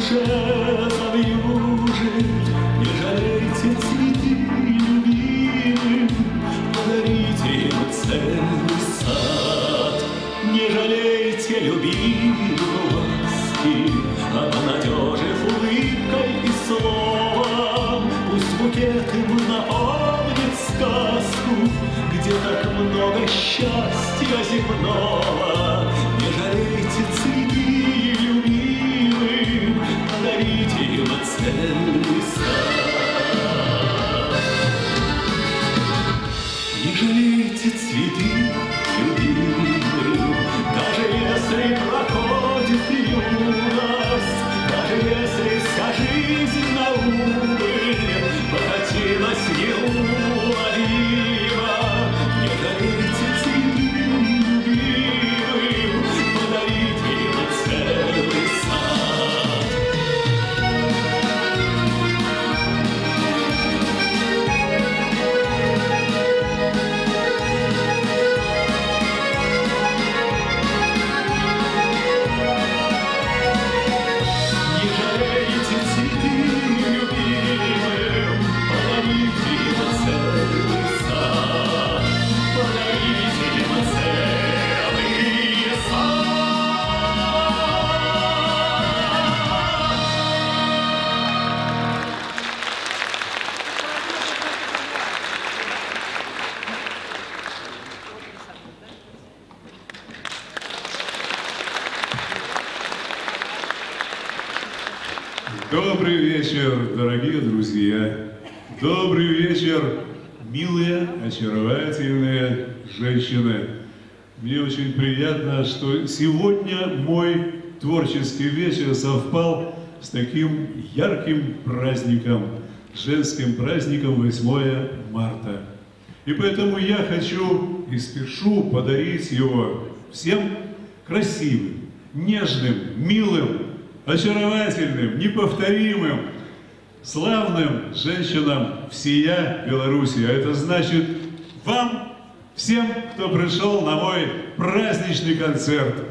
душе завьюжит. Не жалейте цветы любимым, подарите им целый сад. Не жалейте любимого ласки, обнадежив улыбкой и словом. Пусть букет им напомнит сказку, где так много счастья земного. Не жалейте цветы любимым, подарите им целый сад. Не жалейте цветы любимым, даже если проходит юность, даже если вся жизнь на убыль покатилась неуловимо. Не жалейте цветы любимым, подарите им целый сад. Не жалейте цветы любимым, подарите им целый сад. Подарите им целый сад. Добрый вечер, дорогие друзья! Добрый вечер, милые, очаровательные женщины! Мне очень приятно, что сегодня мой творческий вечер совпал с таким ярким праздником, женским праздником 8 марта. И поэтому я хочу и спешу подарить его всем красивым, нежным, милым, очаровательным, неповторимым, славным женщинам всея Беларуси. А это значит вам, всем, кто пришел на мой праздничный концерт.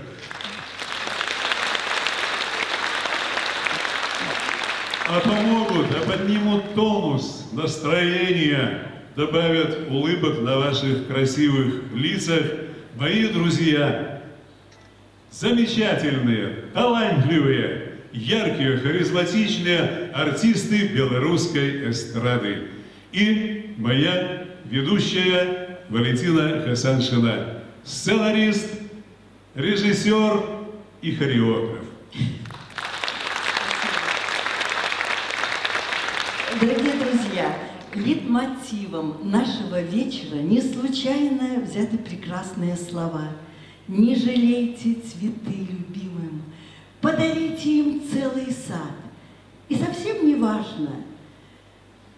А помогут, а поднимут тонус, настроение, добавят улыбок на ваших красивых лицах мои друзья, замечательные, талантливые, яркие, харизматичные артисты белорусской эстрады. И моя ведущая Валентина Хасаншина, сценарист, режиссер и хореограф. Дорогие друзья, лейтмотивом нашего вечера не случайно взяты прекрасные слова. Не жалейте цветы любимым, подарите им целый сад. И совсем не важно,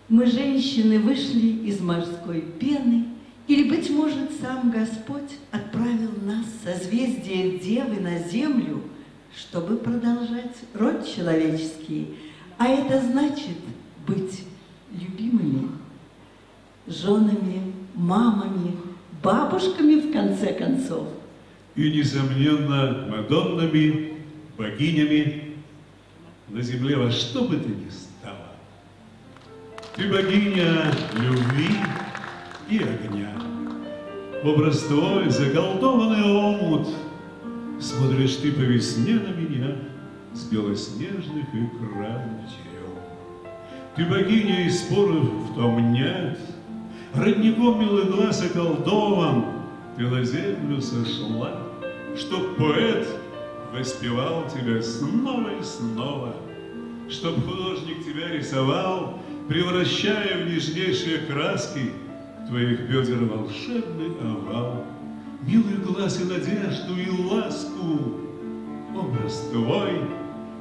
мы, женщины, вышли из морской пены, или, быть может, сам Господь отправил нас, созвездие Девы, на землю, чтобы продолжать род человеческий. А это значит быть любимыми, женами, мамами, бабушками, в конце концов. И, несомненно, мадоннами, богинями на земле во что бы ты ни стала. Ты богиня любви и огня. Образ твой заколдованный омут. Смотришь ты по весне на меня с белоснежных экранов терем. Ты богиня, и споров в том нет. Родником милый глаз околдован. Ты на землю сошла, чтоб поэт воспевал тебя снова и снова, чтоб художник тебя рисовал, превращая в нежнейшие краски твоих бедер волшебный овал. Милый глаз и надежду, и ласку, образ твой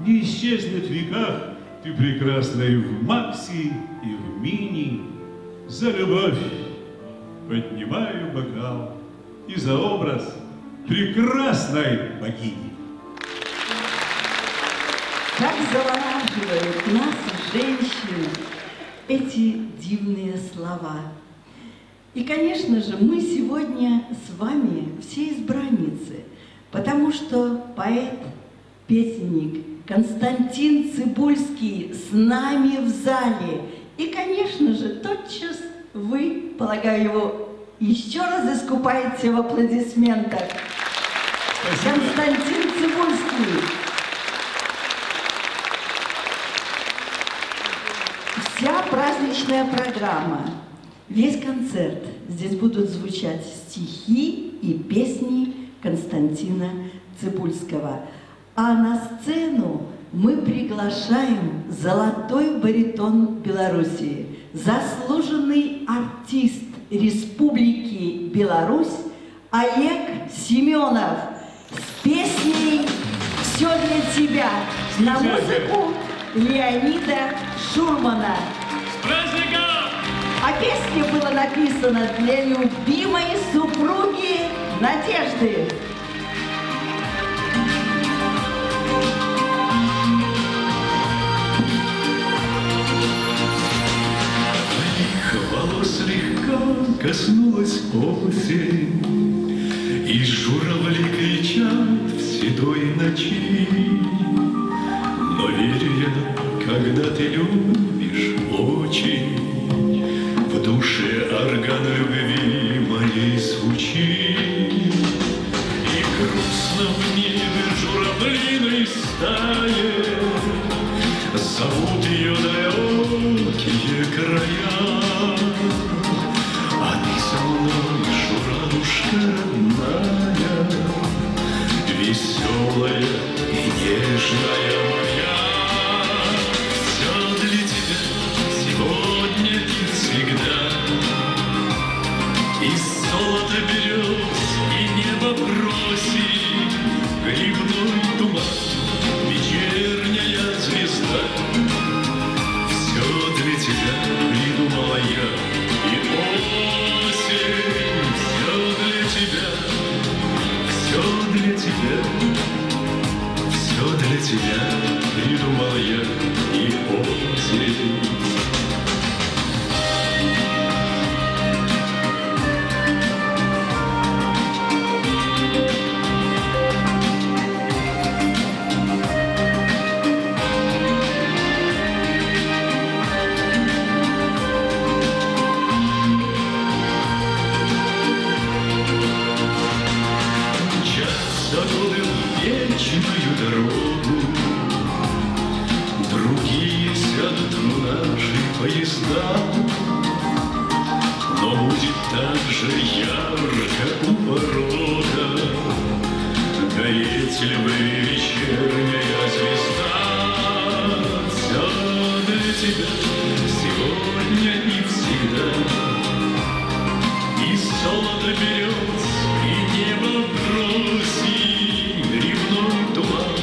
не исчезнет в веках. Ты прекрасна и в макси, и в мини. За любовь поднимаю бокал и за образ прекрасной богини. Как завораживают нас, женщин, эти дивные слова. И, конечно же, мы сегодня с вами все избранницы, потому что поэт, песенник Константин Цыбульский с нами в зале. И, конечно же, тотчас вы, полагаю, его еще раз искупаете в аплодисментах. Спасибо. Константин Цыбульский. Вся праздничная программа, весь концерт, здесь будут звучать стихи и песни Константина Цыбульского. А на сцену мы приглашаем золотой баритон Белоруссии, заслуженный артист Республики Беларусь Олег Семенов с песней «Все для тебя» на музыку Леонида Шурмана. С праздником! А песня была написана для любимой супруги Надежды. Волос слегка коснулась осень, и журавли кричат в седой ночи. Но верю я, когда ты любишь очень, в душе орган любви моей звучит. И грустно в небе журавлиной стае зовут ее далекие края. А ты со мной, журавушка родная, веселая и нежная моя. Все для тебя сегодня и всегда. Из золота берез и неба просит грибной туман, вечерняя звезда. Все для тебя придумала я, и осень. Все для тебя, все для тебя придумала я, и осень. Вечную дорогу, другие сядут в наши поезда, но будет так же ярко у порога гореть ли бы вечерняя звезда. Все для тебя сегодня и всегда. Из золота берез и небо просит грибной туман,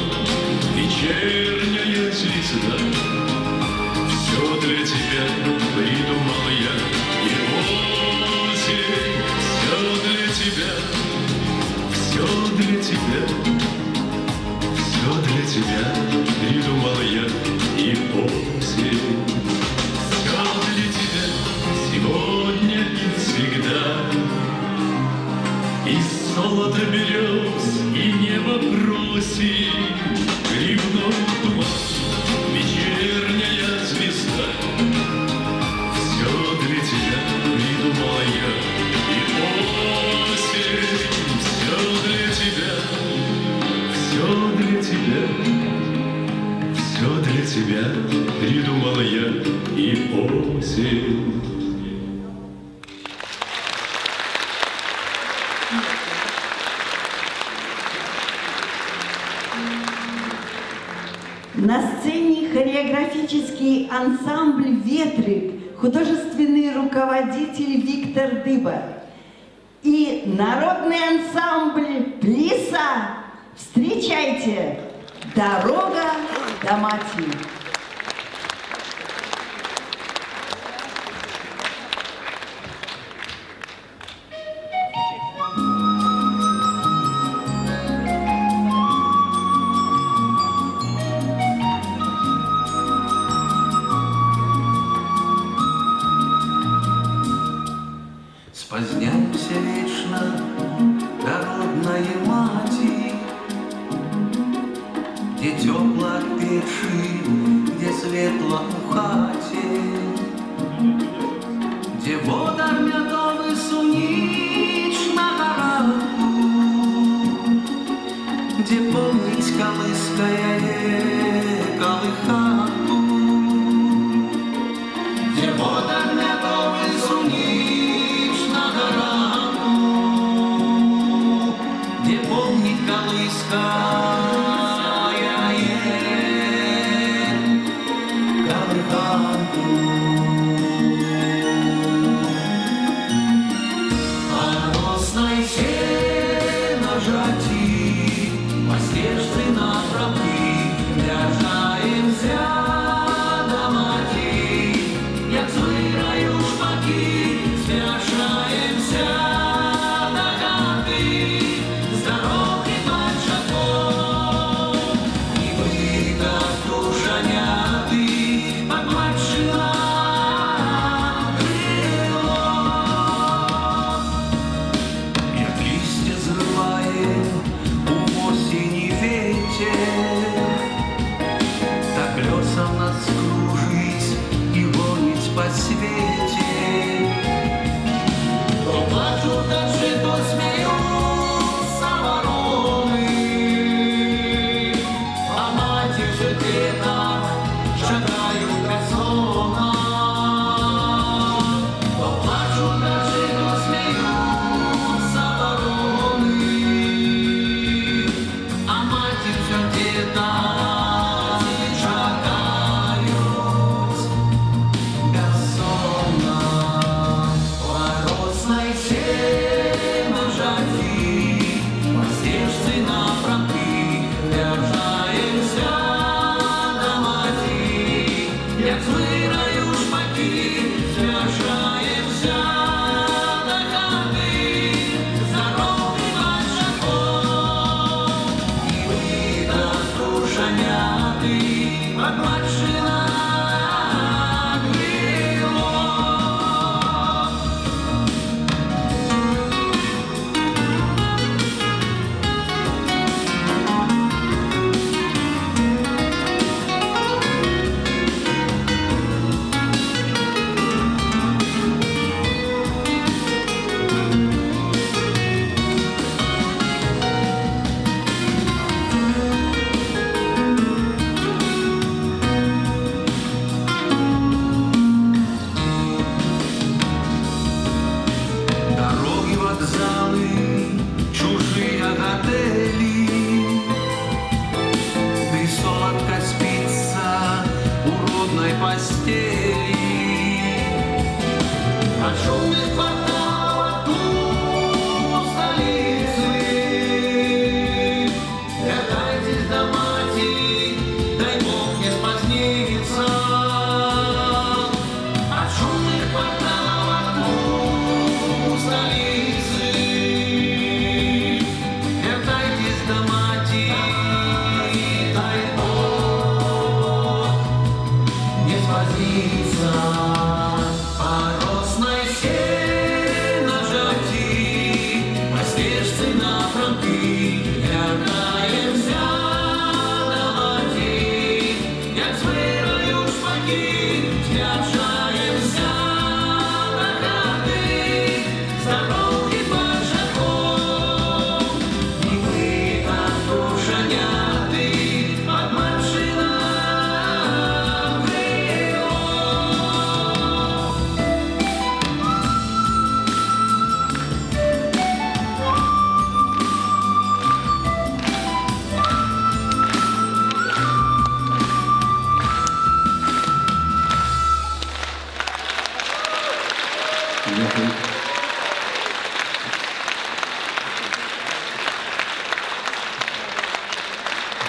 вечерняя звезда. Все для тебя придумал я, и осень. Все для тебя, все для тебя, все для тебя придумал я, и осень. Все для тебя сегодня и всегда. Из золота берез и небо просит грибной туман, вечерняя звезда. Все для тебя придумала я, и осень. Все для тебя, все для тебя, все для тебя придумала я, и осень. На сцене хореографический ансамбль «Ветрик», художественный руководитель Виктор Дыба и народный ансамбль «Плиса». Встречайте! «Дорога до Мати». Спазняюся вечна, дородная маці, Где тепло от печи, где светло у хате, где вода мятовый сунич на гаранту, где помнить колыская колыхату, где вода мятовый сунич на гаранту, где помнить колыская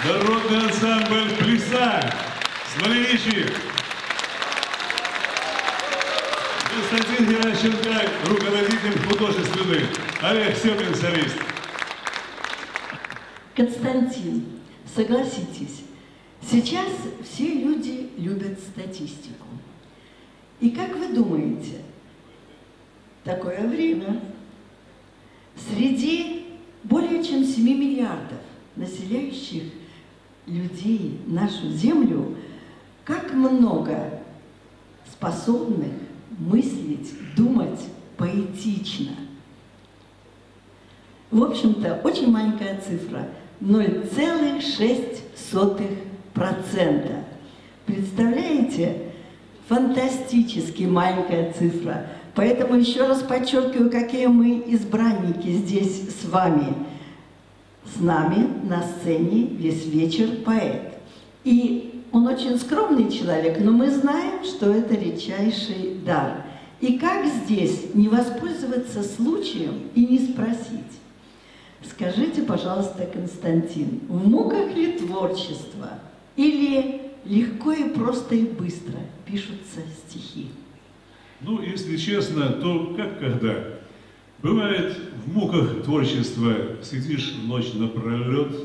Народный ансамбль «Плясак» Смоленичи. Константин Геращенко, руководитель художественный. Олег Семин, солист. Константин, согласитесь, сейчас все люди любят статистику. И как вы думаете, такое время, среди более чем 7 миллиардов населяющих людей, нашу землю, как много способных мыслить, думать поэтично. В общем-то, очень маленькая цифра – 0,6%. Представляете? Фантастически маленькая цифра. Поэтому еще раз подчеркиваю, какие мы избранники здесь с вами. С нами на сцене весь вечер поэт. И он очень скромный человек, но мы знаем, что это редчайший дар. И как здесь не воспользоваться случаем и не спросить? Скажите, пожалуйста, Константин, в муках ли творчество или легко и просто и быстро пишутся стихи? Ну, если честно, то как когда? Бывает, в муках творчества сидишь ночь напролет,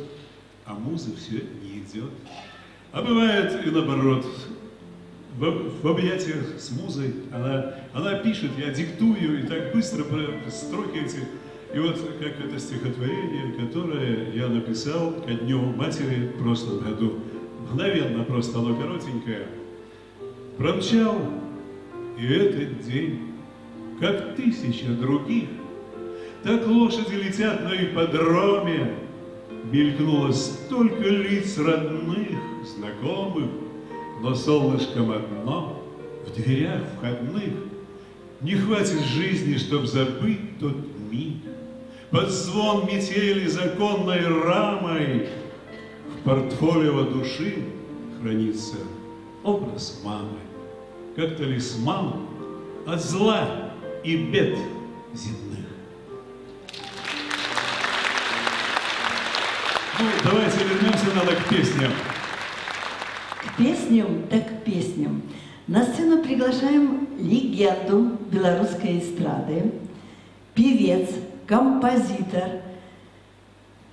а муза все не идет. А бывает и наоборот, в объятиях с музой она пишет, я диктую, и так быстро строки эти. И вот как это стихотворение, которое я написал ко Дню Матери в прошлом году. Мгновенно просто, оно коротенькое. Промчал и этот день, как тысяча других, так лошади летят на ипподроме. Мелькнуло столько лиц родных, знакомых, но солнышком одно в дверях входных. Не хватит жизни, чтоб забыть тот миг. Под звон метели законной рамой в портфолио души хранится образ мамы, как талисман от зла и бед земных. Ну, давайте вернемся, надо к песням. К песням, так к песням. На сцену приглашаем легенду белорусской эстрады, певец, композитор,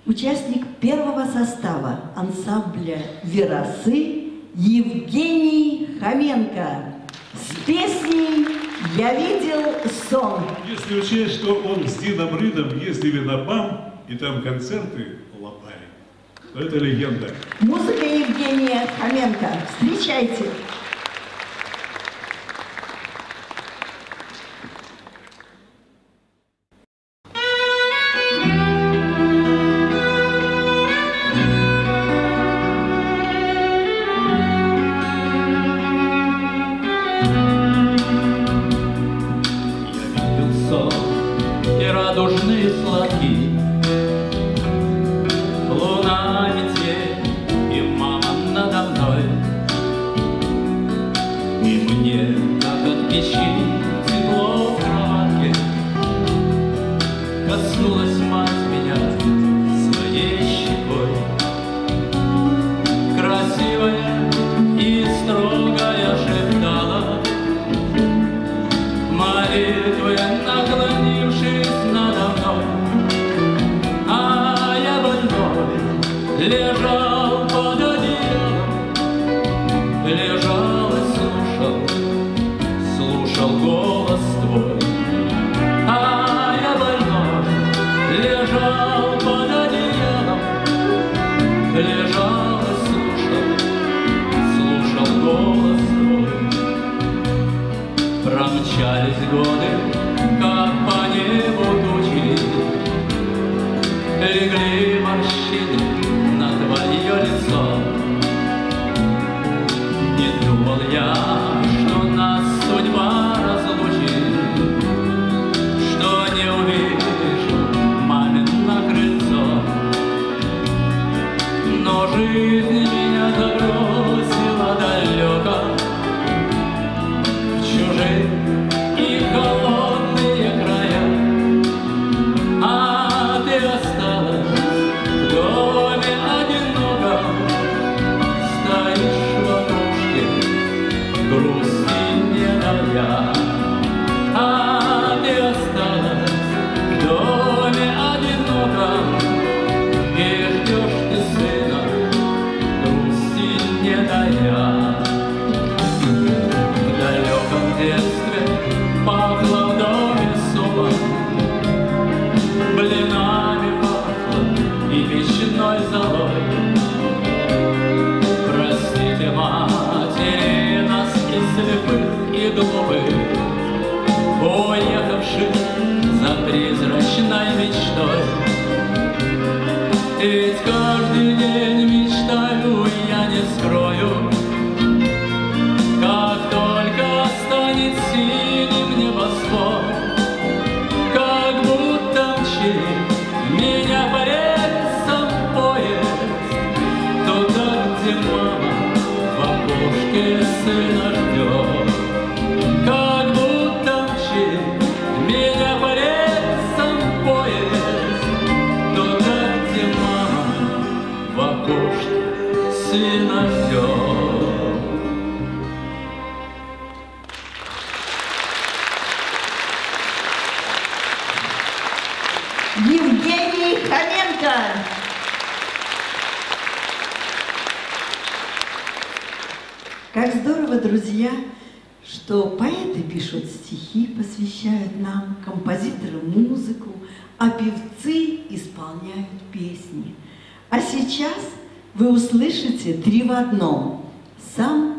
участник первого состава ансамбля «Верасы» Евгений Хоменко с песней «Я видел сон». Если учесть, что он с Дином Ридом ездили на БАМ, и там концерты лопали, то это легенда. Музыка Евгения Хоменко. Встречайте! Радужные сладкие, луна, метель и мама надо мной. И мне, как от печи, тепло в кроватке, коснулась мать меня своей щекой. Красивая и строгая шептала молитвы, наклонившись надо мной, а я больной лежал под одеялом, лежал и слушал голос твой, а я больной лежал под над призрачной мечтой. Ведь каждый день мечтаю, я не скрою, как только станет синим небосвод, как будто мчит меня по рельсам поезд, туда, где мама в окошке сына ждет. Как будто мчит меня по рельсам поезд, туда, где мама в окошке сына ждет. Евгений Хоменко. Как здорово, друзья, что поэты пишут стихи, посвящают нам, композиторы музыку, а певцы исполняют песни. А сейчас вы услышите 3 в одном. Сам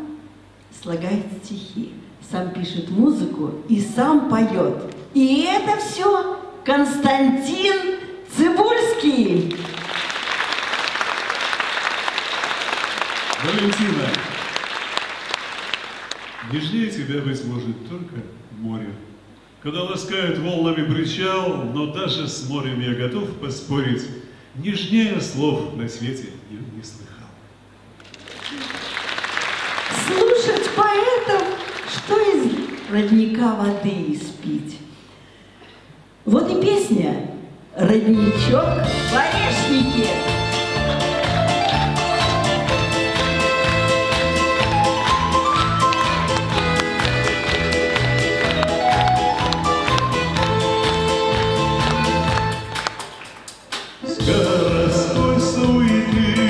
слагает стихи, сам пишет музыку и сам поет. И это все Константин Цыбульский. Валентина, нежнее тебя, быть может, только море. Когда ласкают волнами причал, но даже с морем я готов поспорить, нежнее слов на свете я не слыхал. Слушать поэтов, что из родника воды испить. Вот и песня «Родничок в Орешнике». С городской суеты,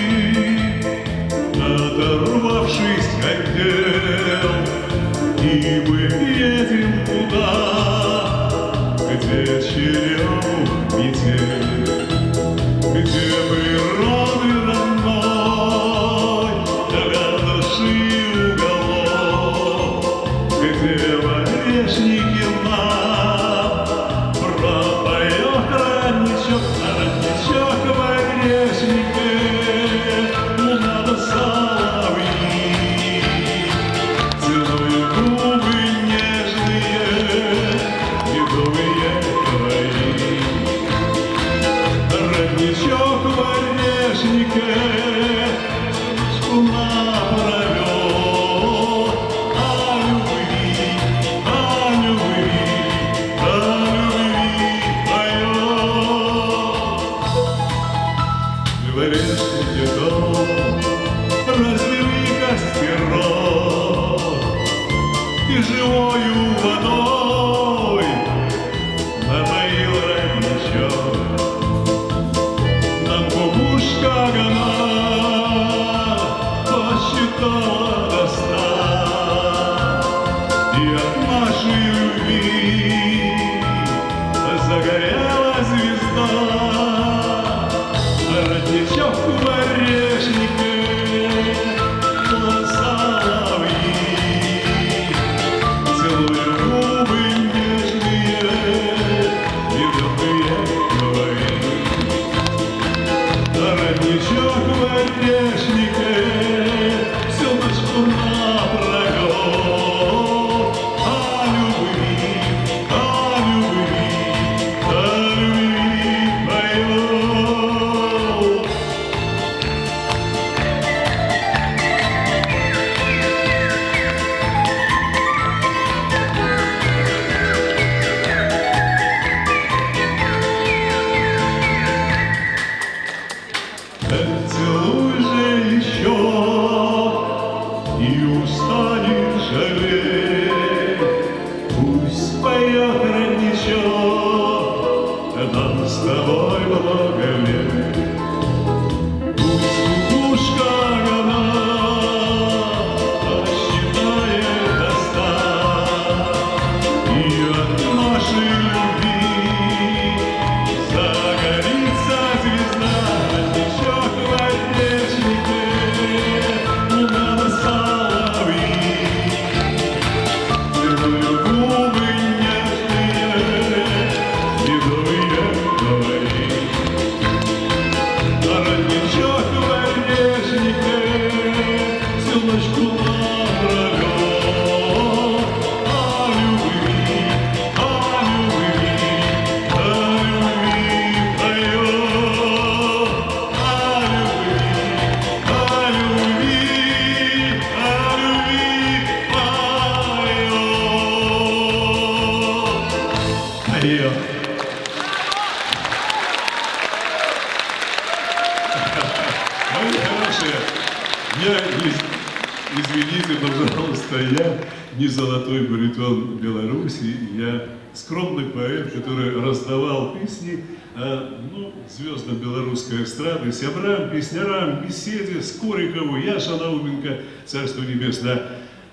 оторвавшись от дел, и мы едем туда, где черем метель, где природы родной, для души уголок, где в Орешнике нам пропоет родничок, родничок в Орешнике, луна до соловьи, целуют губы нежные, медовые твои. Родничок в Орешнике, луна провел, о любви, о любви, о любви поет. В Орешнике дом развели костерок, и живою водой напоил родничок. Нам кукушка она посчитала до 100, и от нашей любви загорела звезда. Родничок в Орешнике, соловьи, целуют губы нежные, медовые твои. Родничок в Орешнике, всю ночь напролет, о любви, о любви, о любви поет. Целуй же еще, и устанет жалеть. Пусть поет родничок, нам с тобой благоволит. Пусть кукушка она посчитает до 100, и от нашей любви загорится звезда. Родничок в Орешнике, луна до соловьи, целуют губы нежные, поет. Мои хорошие, извините, пожалуйста, я не золотой баритон Беларуси, я скромный поэт, который раздавал песни звездам белорусской эстрады, сябрам, песнярам, беседе с Корикову, Яша Науменко, Царство Небесное.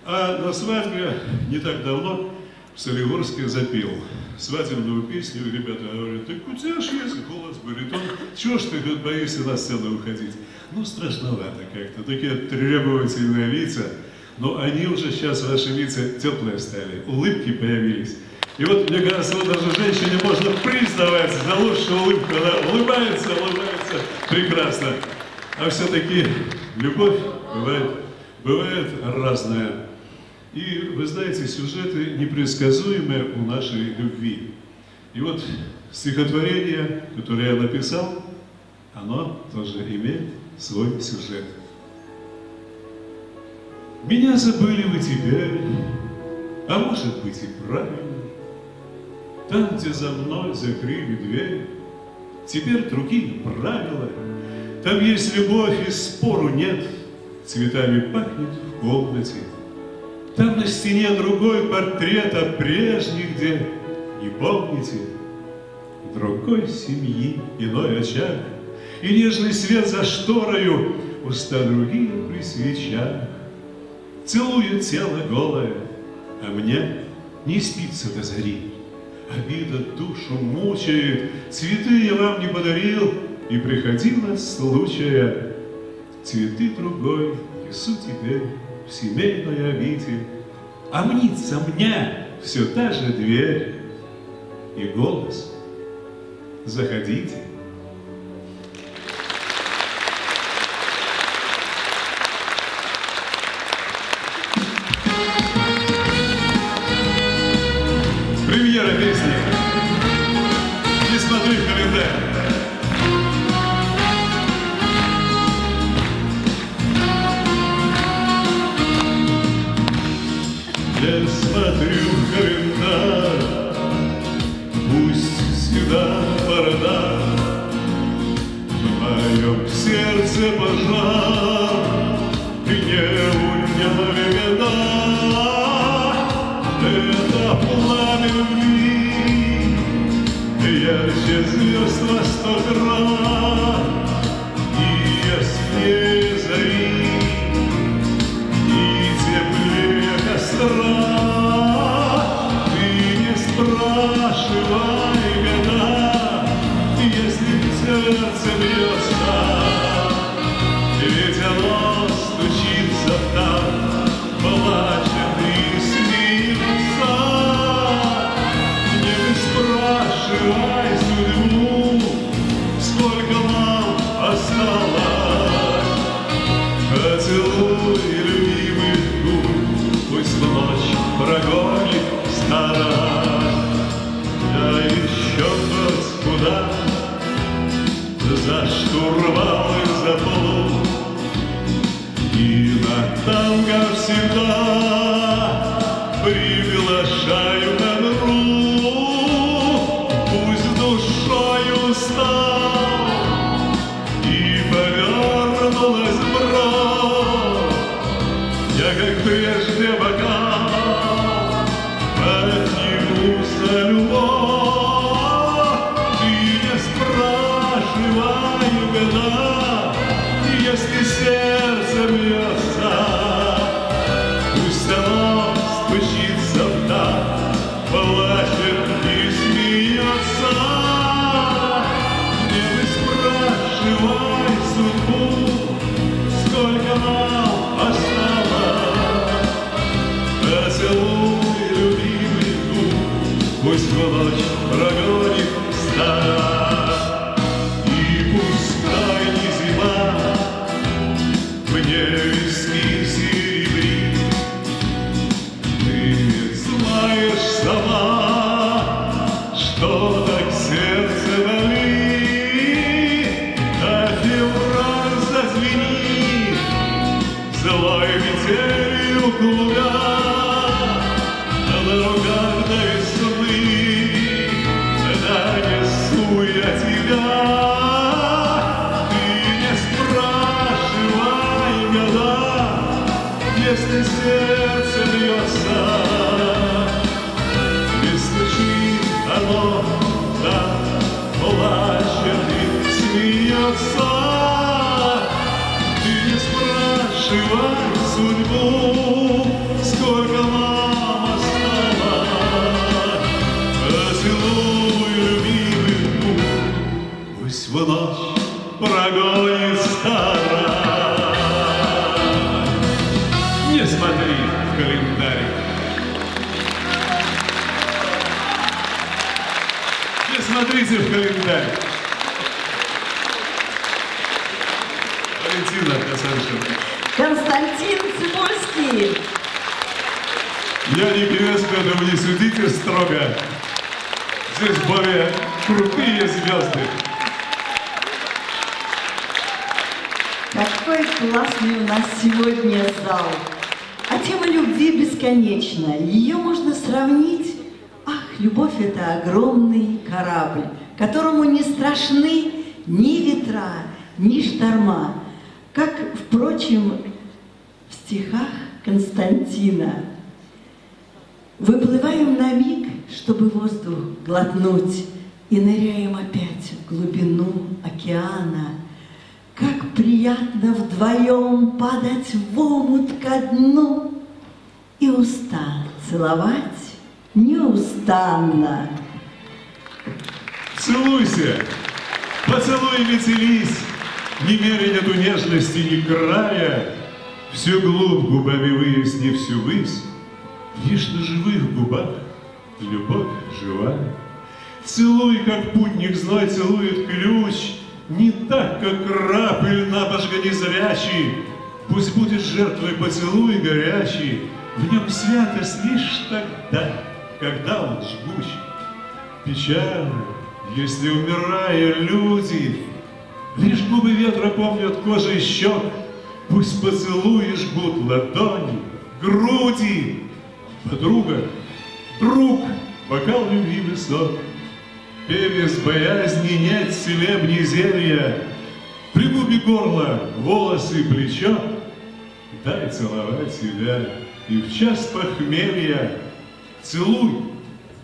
А на свадьбе не так давно в Солигорске запел свадебную песню, и ребята говорят: так у тебя же есть голос, баритон, чего ж ты тут боишься на сцену выходить? Ну, страшновато как-то, такие требовательные лица, но они уже сейчас, ваши лица, теплые стали, улыбки появились. И вот, мне кажется, вот даже женщине можно приз давать за лучшую улыбку, она улыбается, прекрасно. А все-таки любовь бывает разная. И, вы знаете, сюжеты непредсказуемые у нашей любви. И вот стихотворение, которое я написал, оно тоже имеет свой сюжет. Меня забыли вы теперь, а может быть и правильно. Там, где за мной закрыли дверь, теперь другие правила. Там есть любовь и спору нет, цветами пахнет в комнате. Там на стене другой портрет, а прежний где, не помните? Другой семьи, иной очаг, и нежный свет за шторою, уста другие при свечах. Целует тело голое, а мне не спится до зари. Обида душу мучает, цветы я вам не подарил, и приходило случая. Цветы другой несу теперь в семейной обитель, а мнится мне все та же дверь и голос: заходите. Премьера песни. Не смотри в календарь. Я смотрю в календарь, пусть седа борода, в моем сердце пожар, и не уняли беда. Это пламя любви, ярче звезд во 100 крат, и яснее зари, и теплее костра. Ты не спрашивай, беда, если в сердце бьется, ведь оно стучится там, плачет и смеется. Не спрашивай судьбу, сколько нам осталось. Поцелуй любимых губ, пусть в ночь прогонит старость. Я еще хоть куда, за штурвал и за плуг, и на танго всегда приглашаю на друг. Пусть душою устал и повернулась бровь, я как прежде бокал подниму за любовь. Ты не моста плачет и смеется. Ты не спрашивай судьбу, сколько мама стала. Поцелуй любимых губ, пусть в ночь прогонит старость. Не смотри в календарь. Не смотрите в календарь. Валентина Касаншина. Константин Цибульский. Я не певец, поэтому не судите строго. Здесь более крутые звезды. Какой классный у нас сегодня зал. А тема любви бесконечна. Ее можно сравнить. Ах, любовь — это огромный корабль, которому не страшны ни ветра, ни шторма. Как, впрочем, в стихах Константина. Выплываем на миг, чтобы воздух глотнуть, и ныряем опять в глубину океана. Как приятно вдвоем падать в омут ко дну и уста целовать неустанно. Целуйся, поцелуй веселись, не меря нету нежности ни края. Всю глубь губами выясни всю высь, лишь на живых губах любовь живая. Целуй, как путник зной целует ключ, не так, как рапель на божга незрячий. Пусть будет жертвой поцелуй горячий, в нем святость лишь тогда, когда он жгуч. Печально, если, умирая, люди лишь губы ветра помнят кожей щек. Пусть поцелуи жгут ладони, груди. Подруга, друг, бокал любви высок. Пей без боязни, нет целебни зелья. Пригуби горло, волосы, плечо. Дай целовать себя и в час похмелья. Целуй,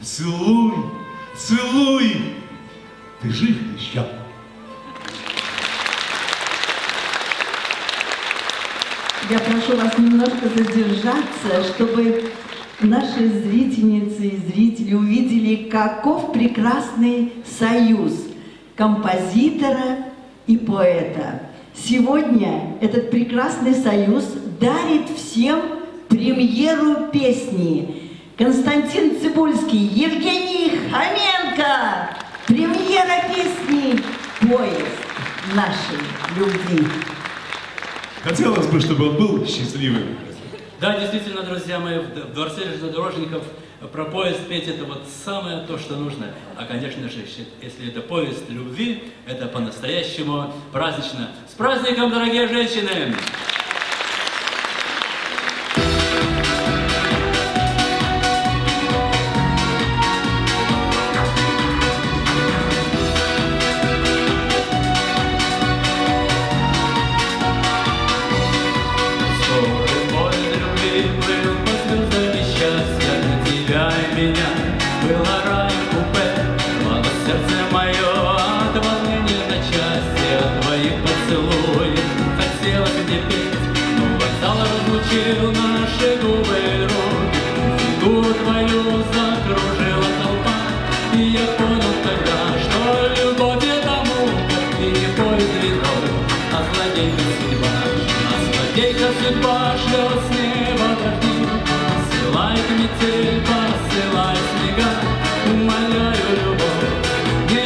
целуй, целуй, ты жив еще. Я прошу вас немножко задержаться, чтобы наши зрительницы и зрители увидели, каков прекрасный союз композитора и поэта. Сегодня этот прекрасный союз дарит всем премьеру песни. Константин Цибульский, Евгений Хоменко. Премьера песни «Поезд нашей любви». Хотелось бы, чтобы он был счастливым. Да, действительно, друзья мои, в Дворце железнодорожников про поезд петь — это вот самое то, что нужно. А, конечно же, если это поезд любви, это по-настоящему празднично. С праздником, дорогие женщины! Наши губы руки, фигуру твою закружила толпа, и я понял тогда, что любовь — это мука, и не поезд виной, а злодейка судьба. А злодейка судьба шлет с неба дожди, посылает метель, посылает снега. Умоляю, любовь, не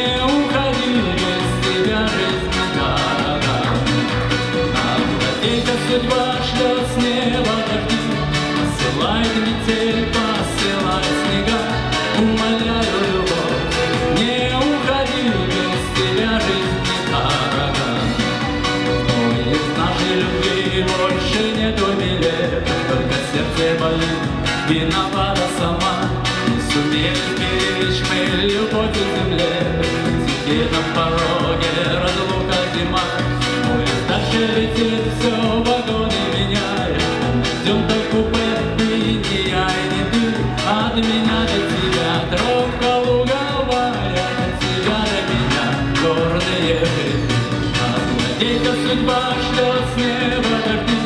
судьба шлет с неба дожди,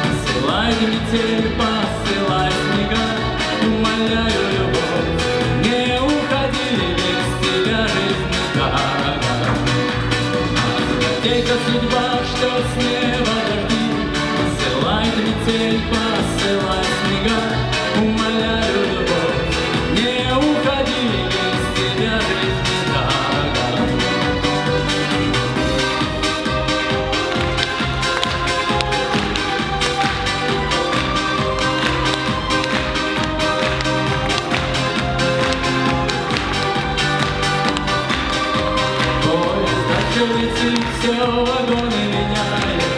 посылает метель, посылает снега. Умоляю, любовь, не уходи, без тебя жизнь не дорога. Злодейка судьба шлет с неба дожди, посылает метель, посылает снега. Умоляю, любовь, не уходи, без тебя жизнь не дорога. Летит, все вагоны меняет,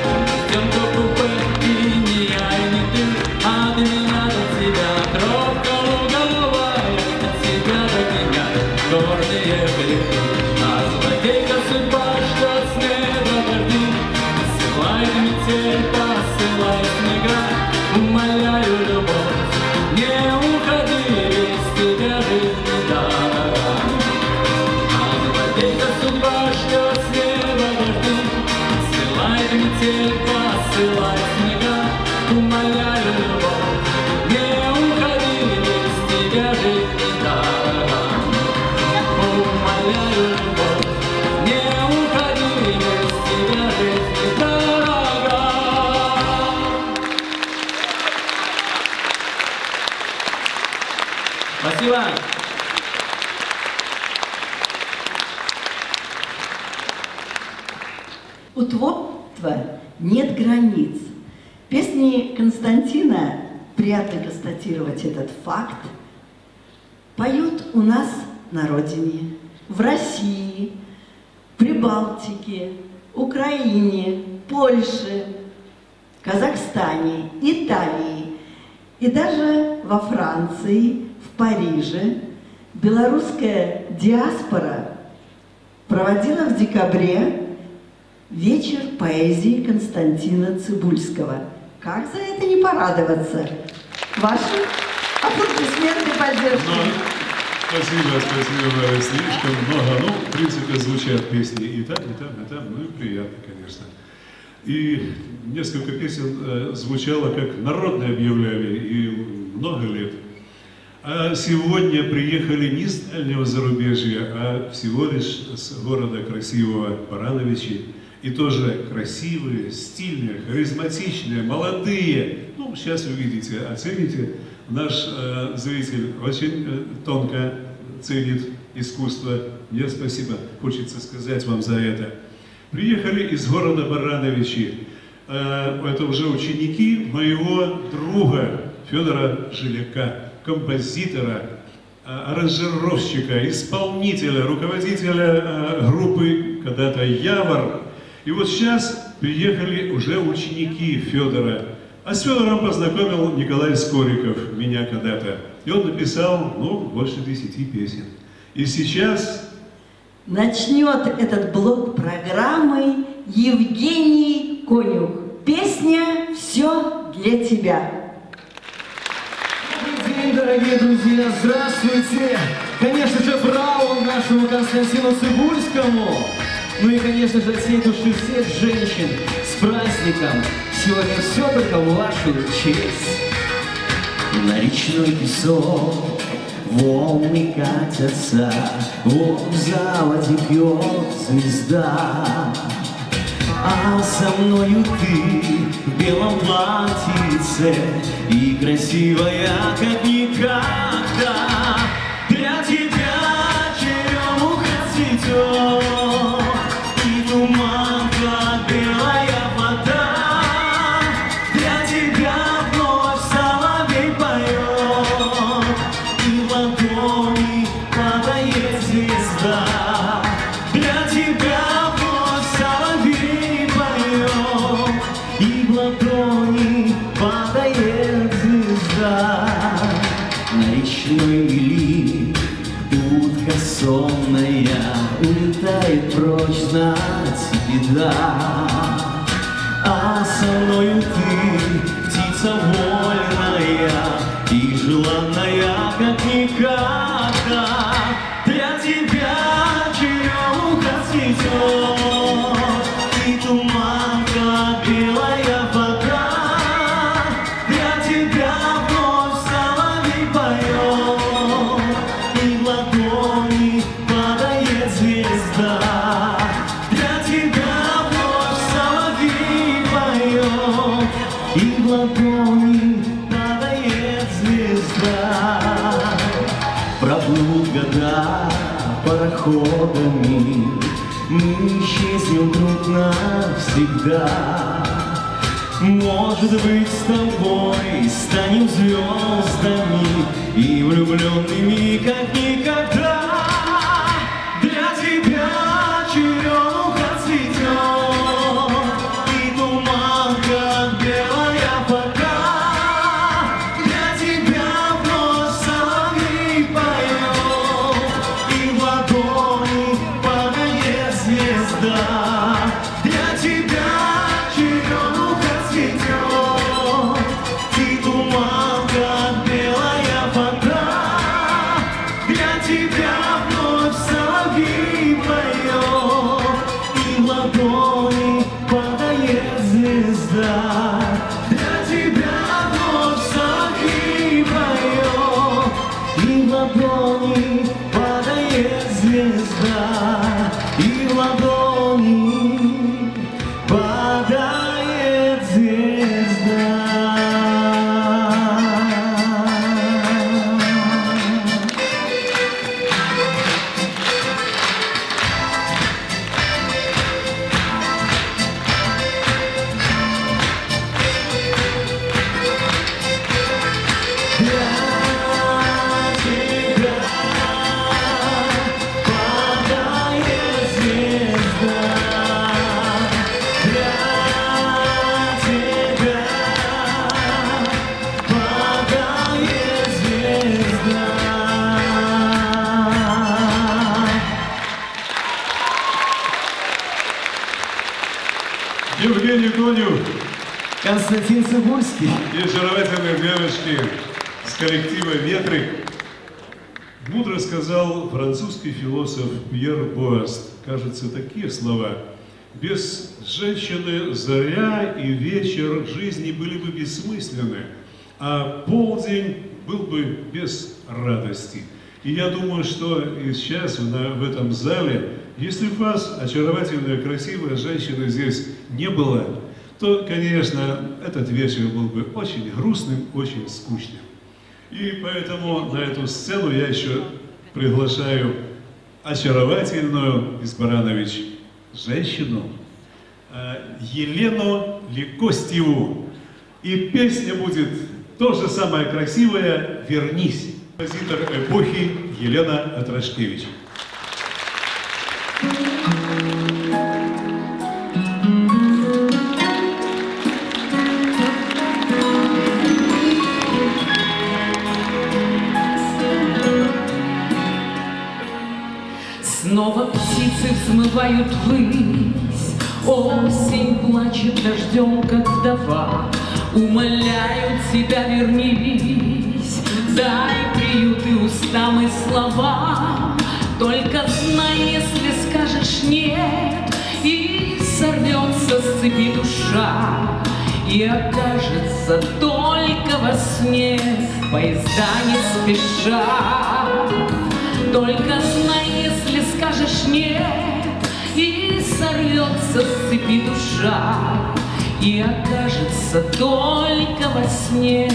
тем, кто купе, и не я, и не ты, от меня до тебя тропка луговая, от тебя до меня горные грехи. А злодейка судьба шлет с неба дожди, посылает метель, посылает снега. Умоляю, любовь, не уходи, без тебя жизнь не дорога. А злодейка судьба шлет с неба дожди, посылает метель, посылает снега. Умоляю, любовь, не уходи, без тебя жизнь не дорога. Умоляю, любовь, не уходи, без тебя жизнь не дорога. Спасибо. У творчества нет границ. Песни Константина, приятно констатировать этот факт, поют у нас на родине, в России, Прибалтике, Украине, Польше, Казахстане, Италии и даже во Франции, в Париже. Белорусская диаспора проводила в декабре вечер поэзии Константина Цыбульского. Как за это не порадоваться? Ваши аплодисменты поддержки. Спасибо, Варя, слишком много. Ну, в принципе, звучат песни и там, ну и приятно, конечно. И несколько песен звучало, как народные объявляли, и много лет. А сегодня приехали не с дальнего зарубежья, а всего лишь с города красивого Барановичи. И тоже красивые, стильные, харизматичные, молодые. Ну, сейчас вы видите, оцените. Наш зритель очень тонко ценит искусство. Мне спасибо, хочется сказать вам за это. Приехали из города Барановичи. Это уже ученики моего друга Федора Жиляка, композитора, аранжировщика, исполнителя, руководителя группы когда-то «Явор». И вот сейчас приехали уже ученики Федора. А с Федором познакомил Николай Скориков меня когда-то. И он написал, ну, больше 10 песен. И сейчас начнет этот блок программы Евгений Конюх. Песня «Все для тебя». Добрый день, дорогие друзья, здравствуйте! Конечно же, браво нашему Константину Цыбульскому! Ну и, конечно же, от всей души всех женщин с праздником! Сегодня все только в вашу честь! На речной песок волны катятся, в заводе пьет звезда. А со мною ты в белом платьице и красивая, как никогда. Для тебя черемуха цветет, и туман, как белая вода. Для тебя вновь соловей поет, и в ладони падает звезда. Для тебя и в ладони падает звезда. На речной мели утка сонная улетает прочь, знать беда. А со мною ты, птица вольная и желанная, как никогда. Для тебя черемуха цветет, и туман восходами мы исчезнем друг навсегда. Может быть, с тобой станем звездами и влюбленными, как никогда. Для тебя черемуха цветет, и туман, как белая вода. Для тебя вновь соловей поет, и в ладони падает звезда. Для тебя черемуха цветет, и туман, как белая вода. Для тебя вновь соловей поет, и в ладони падает звезда. Для тебя вновь соловей поет, и в ладони падает звезда, и в ладони падает звезда. Евгений Конюх Константин Цибульский. и очаровательные девушки с коллектива «Ветры». Мудро сказал французский философ Пьер Боаст, кажется, такие слова: «Без женщины заря и вечер жизни были бы бессмысленны, а полдень был бы без радости». И я думаю, что и сейчас в этом зале, если бы вас, очаровательная, красивая женщина, здесь не было, то, конечно, этот вечер был бы очень грустным, очень скучным. И поэтому на эту сцену я еще приглашаю очаровательную из Баранович женщину Елену Ликостьеву. И песня будет тоже самая красивая «Вернись». Композитор эпохи Елена Атрашкевич. Снова птицы взмывают ввысь, осень плачет дождем, как вдова. Умоляют тебя, вернись, дай приют и устам и слова. Только знай, если скажешь нет, и сорвется с цепи душа, и окажется только во сне, поезда не спеша. Только знай, если скажешь нет, и сорвется с цепи душа, и окажется только во сне,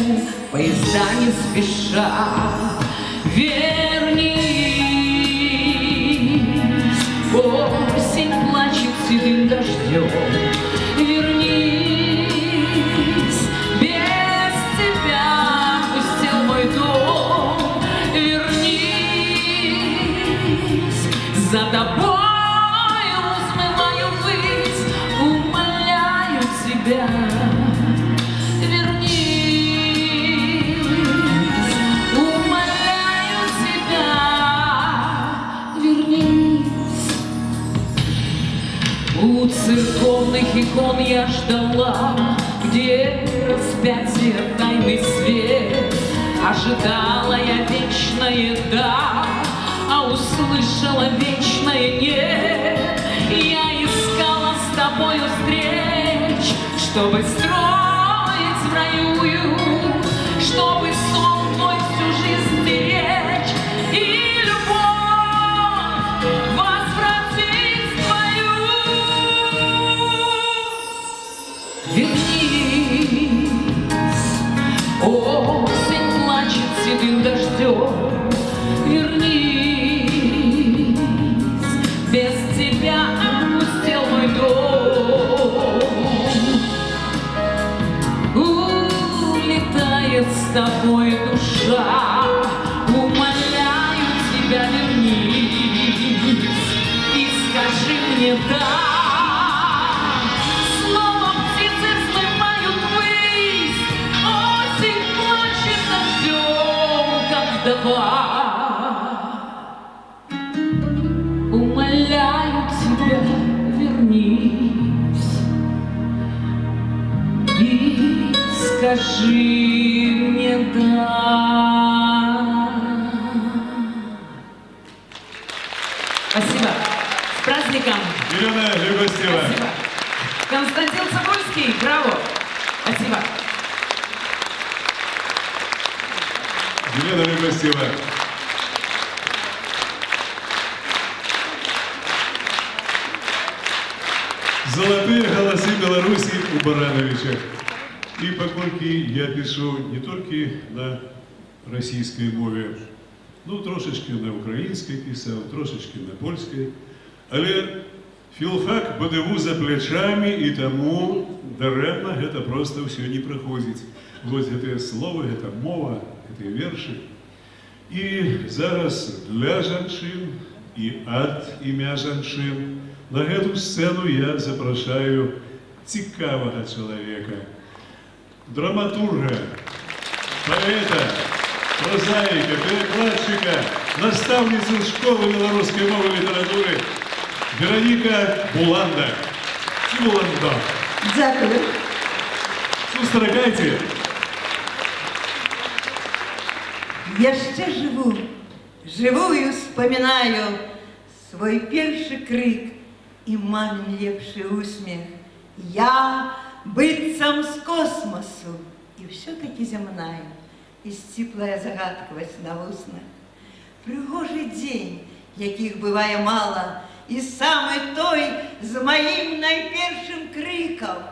поезда не спеша. Вернись, осень плачет седым дождем. Вернись, без тебя пустел мой дом. Вернись, за тобою взмываю ввысь, умоляю тебя. Вернись, умоляю тебя. Вернись. У церковных икон я ждала, где распятие, тайный свет. Ожидала я вечное «да», а услышала вечное «нет». Я искала с тобою встреч, чтобы строить в раю уют, чтобы сон твой всю жизнь беречь и любовь возвратить твою. Вернись, осень плачет седым дождем. Вернись, тебя опустел мой дом. Улетает с тобой душа, умоляю тебя, вернись и скажи мне да. Снова птицы взмывают ввысь, осень плачет дождем, как вдова. Умоляю тебя, вернись и скажи мне да. Спасибо. С праздником. Елена Любостева. Спасибо. Константин Цибульский, браво. Спасибо. Елена Любостева. Золотые голосы Беларуси у Барановича. И поскольку я пишу не только на российской мове, ну трошечки на українській писав, трошечки на польській, але філфак БДУ за плечами, і тому даремно це просто все не проходить. Вот це слово, це мова, це вірші. І зараз для жанчын і ад ім'я жанчын на эту сцену я запрошаю цікавого чоловіка, драматурга, поэта, прозаика, перекладчика, наставницу школы белорусской мовы и литературы Вероника Буланда. Буланда. Дякую. Сустракайте. Я ще живу, живу і вспоминаю свой перший крик и мамин лепший усмех. Я быццам з космосу, и все-таки земная, и сціплая загадковость на вуснах. Пригожий день, яких бывае мало, и самый той з моим найпершим криком,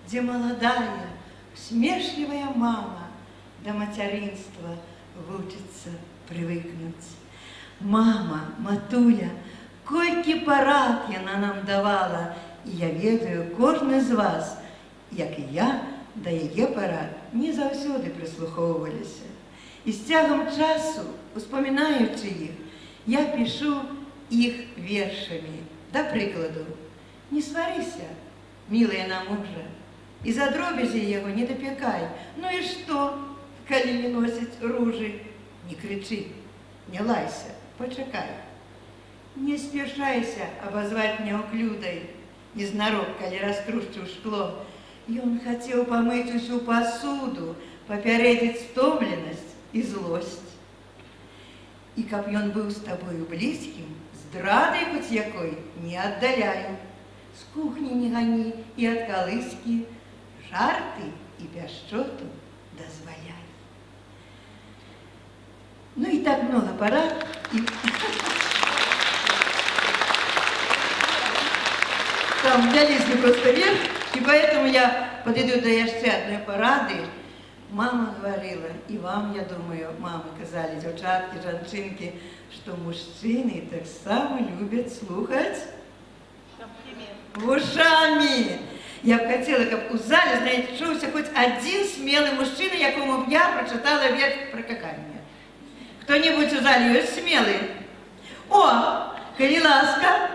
где молодая, смешливая мама до материнства вучится привыкнуть. Мама, матуля, колькі парад яна нам давала, і я ведаю, кожны з вас, як і я, да яе парад не заўсёды прыслухоўваліся. І з цягам часу, успамінаючы іх, я пішу іх вершамі. Да прыкладу, не сварыся, мілая на мужа, і за дробязі яго не дапякай. Ну і што, калі не носіць ружы? Не крычы, не лайся, пачакай. Не спешайся обозвать неуклюдой, незнарок, коли раскрушчыў шкло. Ён хацеў памыць усю посуду, папярэдзіць стомленасць і злосць. І каб ён быў з табою блізкім, здрадай хоць якой не аддаляю. З кухні не гані і ад калыскі, жарты і пяшчоту дазваляй. Ну и так много парад. Там взялись не просто вверх, и поэтому я подойду до яшчэ одной парады. Мама говорила, и вам, я думаю, мамы казали, девчатки, жанчынки, что мужчины так само любят слухать ушами. Я б хотела, как у зале, знаете, чуўся хоть один смелый мужчина, якому б я прочитала верх про какание. Кто-нибудь у зале есть смелый? О, коли ласка.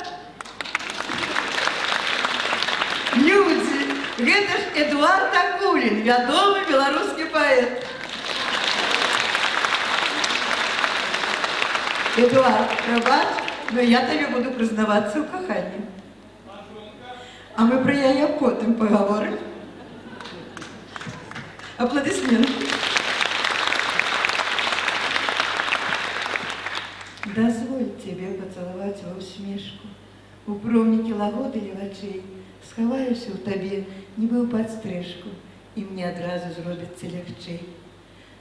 Люди, гэта ж Эдуард Акулін, вядомы беларускі паэт. Эдуард, прабач, но я табе буду прызнавацца ў каханні. А мы про яе потым паговорым. Аплодисменты. Дозволь тебе поцеловать во усмешку, у промнікі лагоды левачэй, схаваюся ў табе, нібы ў падстрижку, і мне адразу зробіцца лягчэй.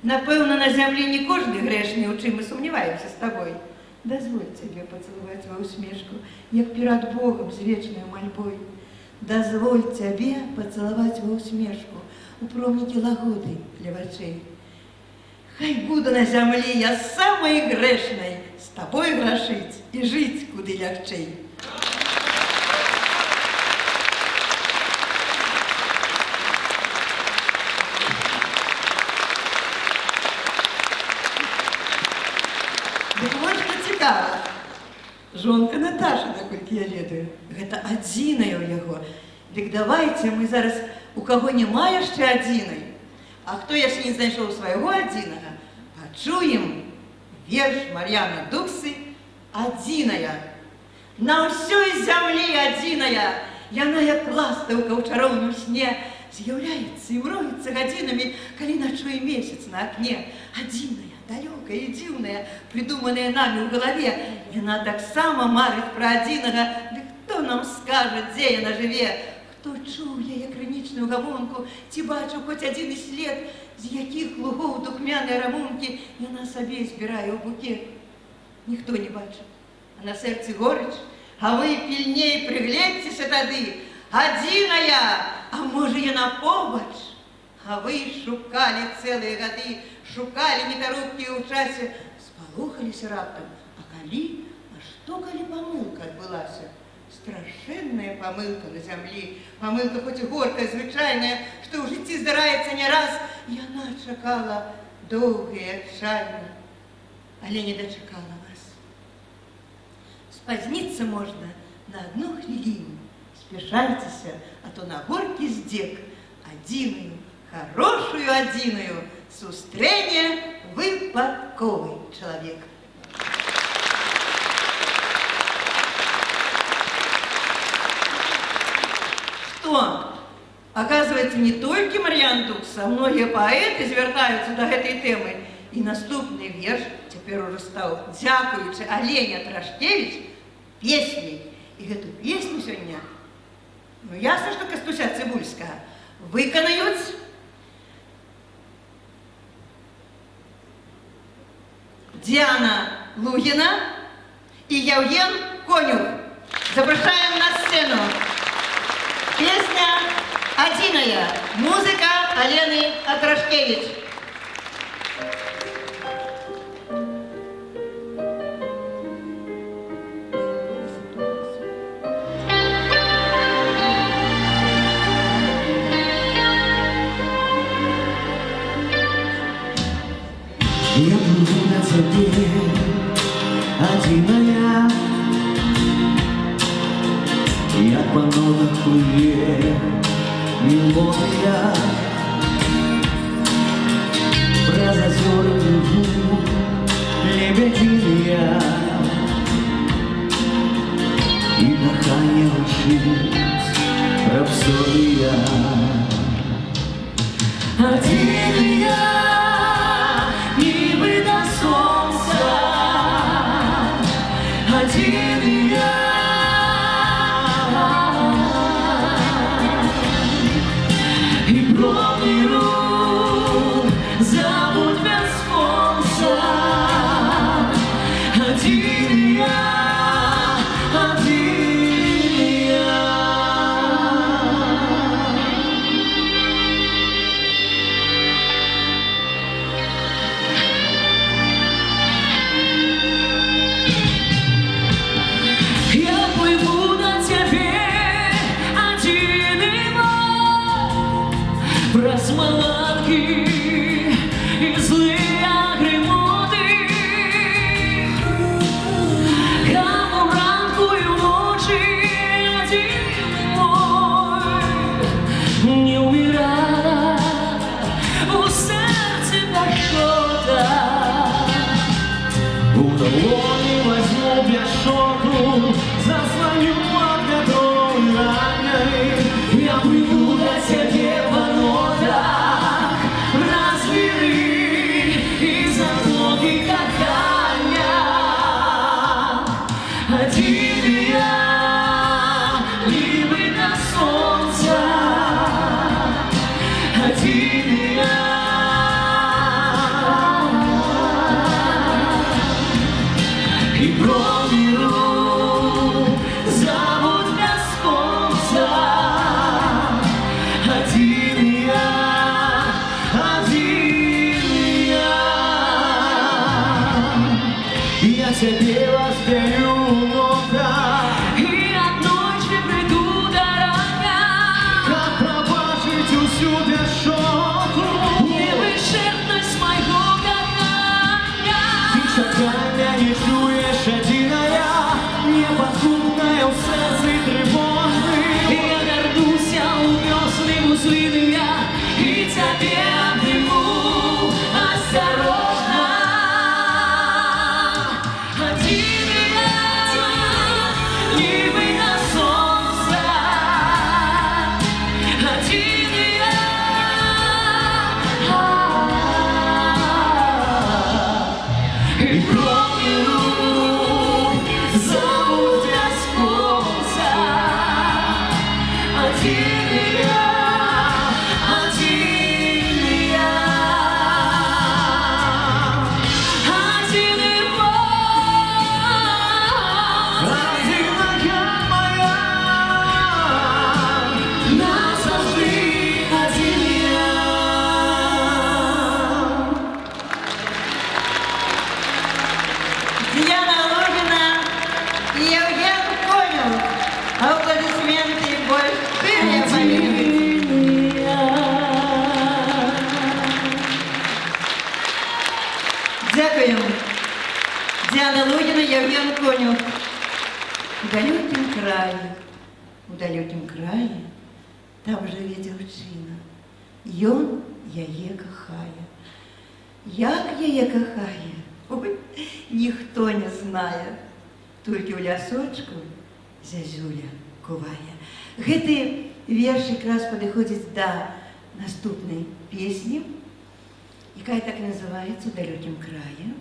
Напэўна, на зямлі не кожны грэшны, у чым мы сумневаемся з табой. Дозволь тебе поцеловать во усмешку, як перад Богом з вечнай мольбой. Дозволь тебе поцеловать во усмешку, у промнікі лагоды левачэй. Хай буду на зямлі я самай грэшнай, з табой грашыць і жыць куды лягчэй. жонка Наташа, наколькі я ведаю. Гэта адзіная ў яго. Дык давайте мы зараз у каго няма яшчэ адзінай, а хто яшчэ не знайшоў свайго адзінага, пачуем верш Мар'яны Дуксы «Адзіная». На ўсёй зямлі адзіная, яна як ластаўка ў чароўным сне, з'яўляецца і мроецца гадзінамі, калі начуе месяц на акне. Адзіная, далёкая і дзіўная, придуманая нами ў галаве. Яна таксама марыць пра адзінага, ды хто нам скажа, дзе яна жыве? Хто чуў яе крынічную гавонку, ці бачыў хоць адзін след, з якіх лугоў духмяныя рамункі яна сабе збірае ў букет? Ніхто не бачыў. А на сэрцы горыч, а вы пільней прыгледзьцеся тады. Адзіная, а можа яна побач? А вы шукалі цэлыя гады, шукалі некарупкія ў часе, спалохаліся раптам. А калі? А што калі памылка адбылася? Страшэнная памылка на зямлі, памылка хоць і горкая, звычайная, што ў жыцці здараецца не раз. Яна чакала доўга і адчайна, але не дачакала вас. Спазніцца можна на одну хвіліну. Спешайтеся, а то на горкі здзек. Адзіную, хорошую адзіную сустрэне выпадковый чалавек. Что? Оказывается, не только Мар'яна Дукса, а многие поэты звяртаюцца до этой темы. И наступный верш теперь уже стал, дзякуючы Алене Трашкевич, песней. И эту песню сегодня, ну ясно, что Кастуся Цыбульская, выканают Диана Лугина и Евген Конюх. Запрошаем на сцену. Песня «Адзіная». Музыка Алены Трашкевич. Я плыву на тебе, адзіная, як па нотах плыве мелодыя. Праз азёры плыву лебедзіныя, і каханне гучыць рапсодыя. Адзіная, нібы да сонца, адзіная. І промні рук забудь бясконца, адзіная, адзіная. Я плыву на тебе, адзіны мой, праз маланкі і злыя грымоты. Каму ранку і ўночы, адзіны мой, не ўмірала у сэрцы пашота. У далоні возьму пяшоту, заслоню от ветров ранней. Я плыву до тебе по нотах, разбери из отлоги кахання. Адзіная, нібы на сонца, адзіная. краї, у далекім краї, там живе дзяўчына. Ён яе кахае. Як яе кахае? Ой, ніхто не знае. Толькі ў лясочку зязюля кувае. Гэты верш якраз падыходзіць да наступнай песні, якая так і называецца «У далекім краі».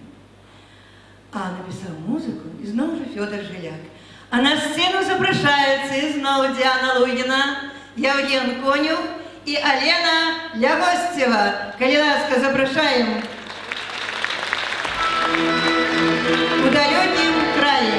А написал музыку изноў же Фёдор Жиляк. А на сцену запрашаюцца изноў Диана Лугина, Евген Конюх и Алена Лягостева. Калі ласка, запрашаем. У далекім краі.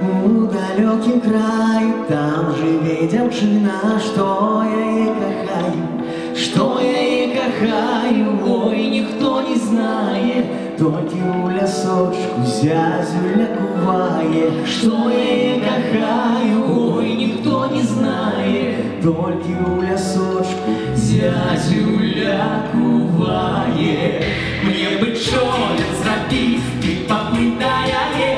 У далекім краі, там жыве дзяўчына, што яе кахаю, што яе кахаю, ой, ніхто не знае, толькі ў лясочку зязюля кувае. Што яе кахаю, ой, ніхто не знае, толькі ў лясочку зязюля кувае. Мне бы чолек зрабіць, ты паплытай яе,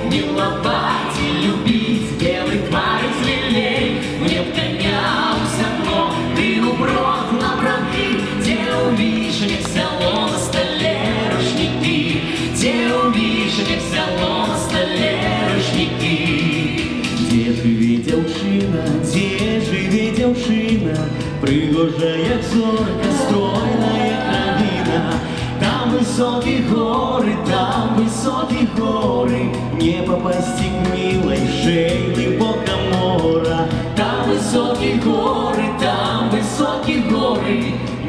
миловать и любить, белый тварь из лилей. Мне б коня у седло, ты уброд на бровки, где увидишь взяло на столе рушники, где увидишь взяло на столе рушники. Где живе дзяўчына, где живе дзяўчына, прыгожая як зорка, стройная кравіна. Там высокие горы, не попасть к милой шее глубоко мора. Там высокие горы,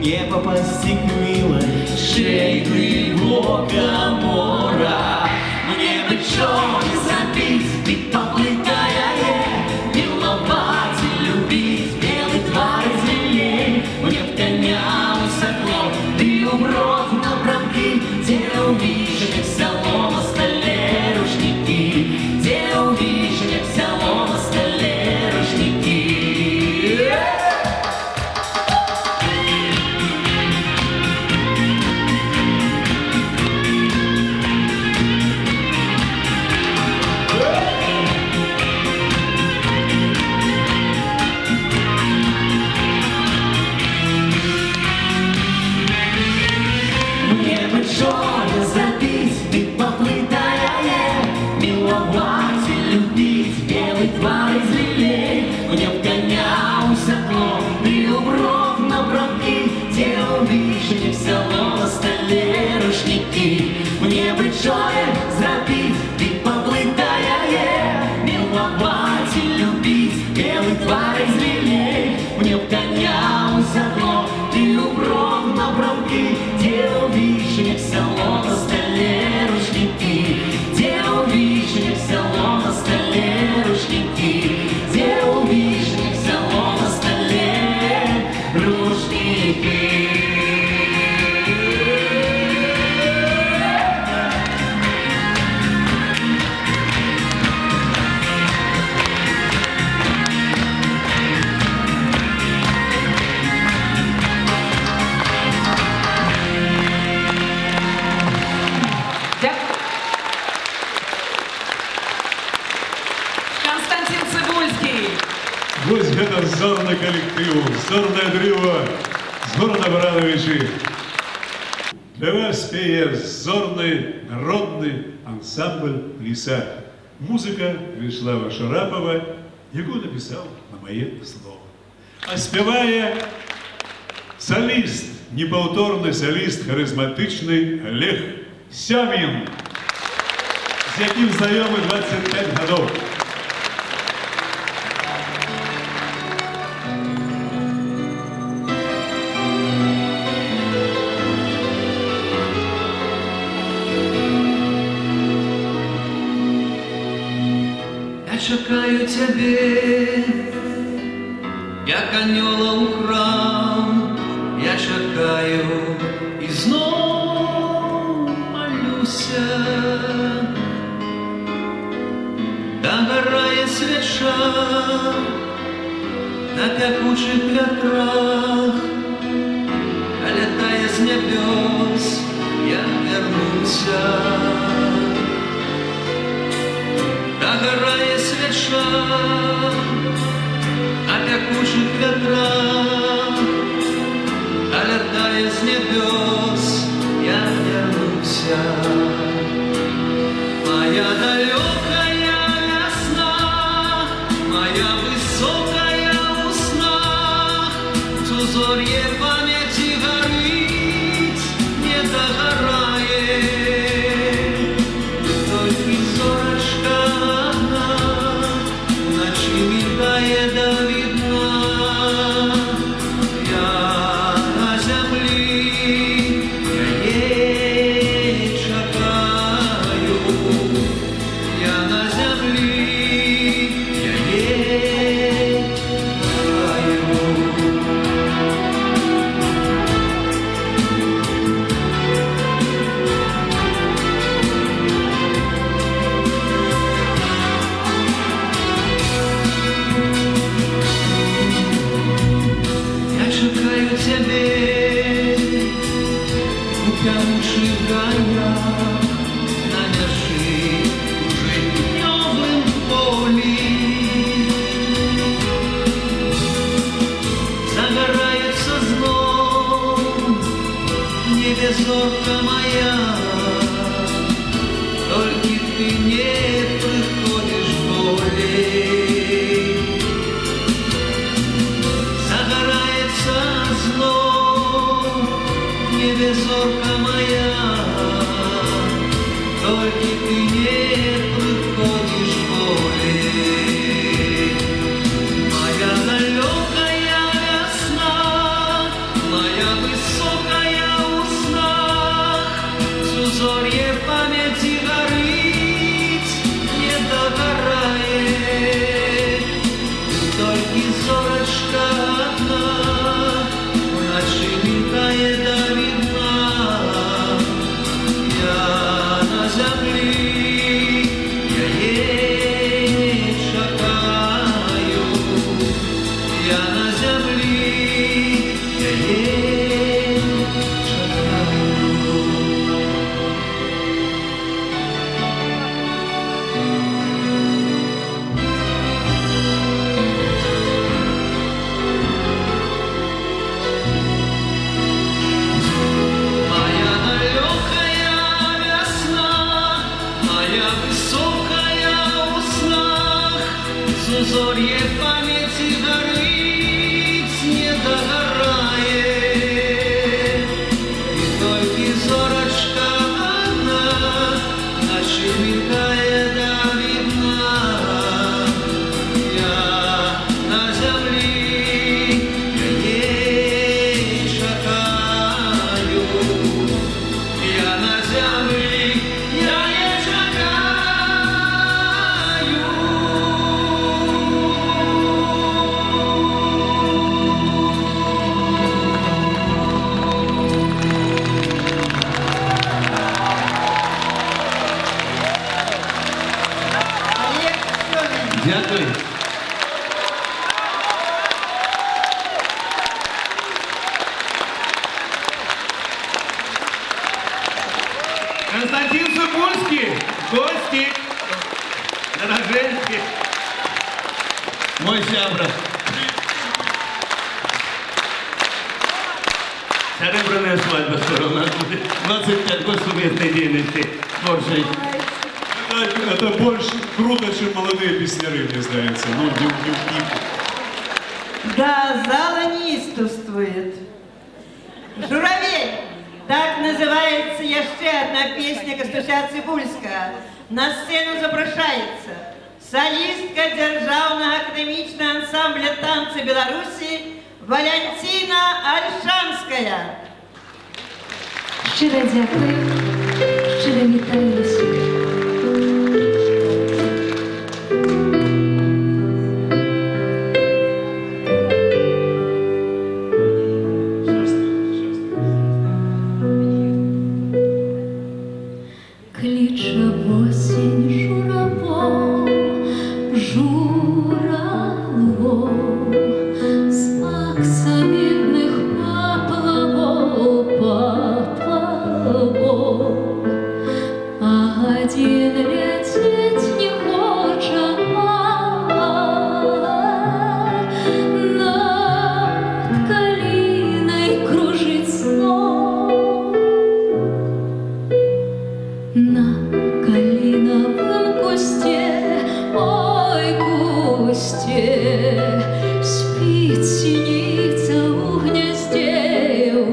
не попасть к милой шее глубоко мора. Мне бы чё не забить, ты поплытая, миловать и любить, белый тварь из лилей. Мне б коня у седло, ты уброд на бровки, где увидишь взяло на столе рушники, где увидишь взяло на столе рушники. Мне бы чолек забить, ты поплытая, миловать и любить, белый тварь из лилей. Мне б коня у седло, ты уброд на бровки, где увидишь взяло на столе рушники. Мне бы чолек забить, ты поплытая, миловать и любить, белый тварь из лилей. Мне б коня у седло, ты уброд на бровки, где увидишь взяло на столе рушники, где увидишь взяло на столе рушники, где увидишь взяло на столе рушники. Константин Цибульский. Вось гэта зорны калектыў, зорнае дрыва з горада Барановичы. Для вас пее зорны народны ансамбль «Ліса». Музыка Вячеслава Шарапова, яку написал на мае слова. А спявае соліст, непаўторны соліст, харызматычны Олег Сямін, з якім знаёмы 25 гадоў. чекаю тебе, як анёла у храм, я чекаю і знов молюся. Догорає свеча на пекучих вятрах, а летая с небес, я вернуся. Догорає свеча на пекучих вятрах, а летая с небес, я вернуся. Моя далекая весна, моя высокая у снах, сузорье памяти горит, не догорает. Только зорочка одна в ночи мигает да видна. Я на земле, я ей чекаю. Я на земле, я ей чекаю. Я чекаю тебе у п'януших гаях, на нежи уже дневым поле. Загорается зном в небе зорка моя, только ты не приходишь более. Загорается зном в небе зорка моя, только ты не приходишь более. Моя далекая весна, моя высокая у снах, сузорье памяти горит, не догорает. Только зорочка одна в ночи мигает да видна. Я на земле, я ей чекаю. Я на земле, я ей чекаю. Моя далекая весна, моя высокая у снах, сузорье памяти горит, не догорает. И только зорочка одна в ночи мигает да видна. Я на земле, я ей чекаю. Я на земле, я ей чекаю. Олег Семин. Дякую. Константин Цибульский, Костик, Дороженский, мой сябра. Серебряная свадьба скоро у нас будет. 25 год совместной деятельности творчей. Это больше круто, чем молодые песняры, мне кажется. Ну, Да, зала неистовствует. Журавель. Так називається ще одна пісня Костуся Цибульського. На сцену запрошається солістка Державного академічного ансамбля танців Білорусі Валентина Ольшанська. Щиро дякую, щиро вітаю усіх. клича осінь журавлом, журавлом, смак самітних поплавов, поплавов. Один лететь не хочет, над калиной кружит снов. На калиновом кусте, ой, кусте, спит синица у гнезде, у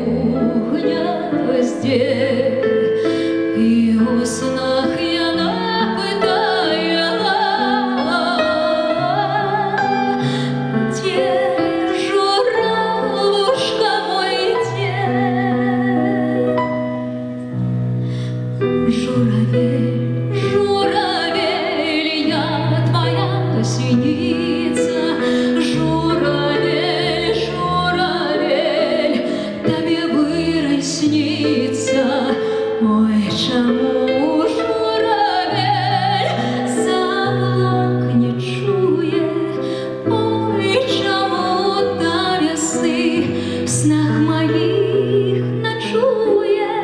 гнезде. И у снах я напытала, где журавлушка мой, где? Журавель, журавель, я твоя синица. Журавель, журавель, тебе вырай снится. Ой, чому журавель заблок не чує? Ой, чому до весни в снах моїх ночує?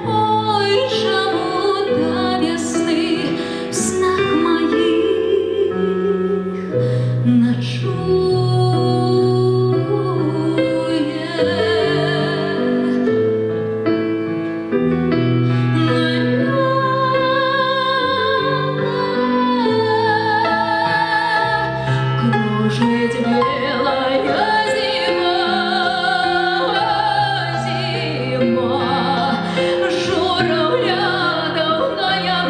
Ой, чому до весни в снах моїх ночує? Кружит белая зима, зима, журавля долгая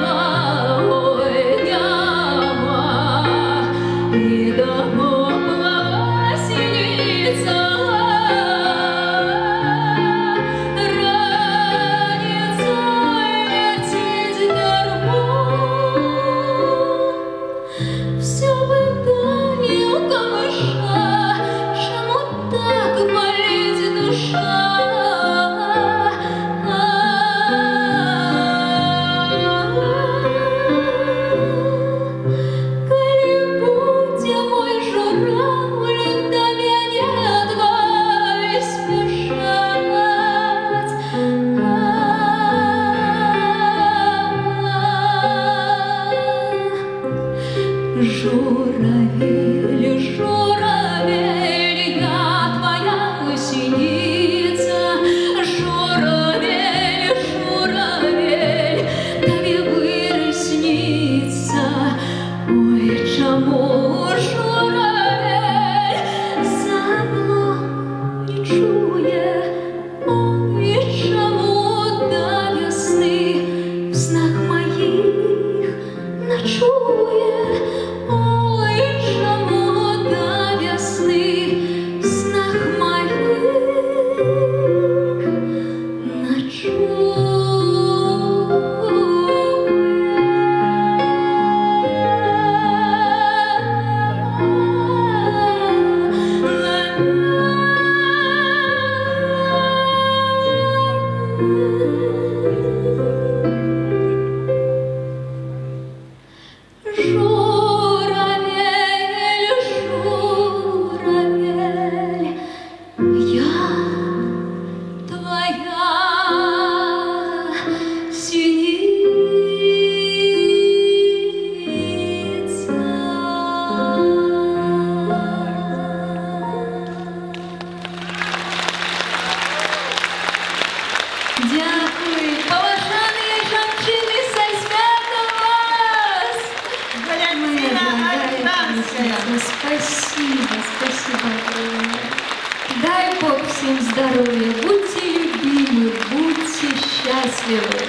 ой, яма, и домой плыла синица, ранится летит дармом. Все пытание у камыша, чему так болит душа? Коли будь мой журавлик, до меня давай спешать. Журавель, журавель, я твоя синица. Журавель, журавель, тебе вырай снится. Ой, чому журавель заблок не чує? Ой, чому до весни в снах моїх ночує? Ой, чому до весни в снах моїх Журавель, журавель, я твоя синица. Дякую, поважані жанчини, со святом вас! Валентина Альтанская. Спасибо, спасибо. Дай Бог всем здоровья, будьте любимы, будьте счастливы.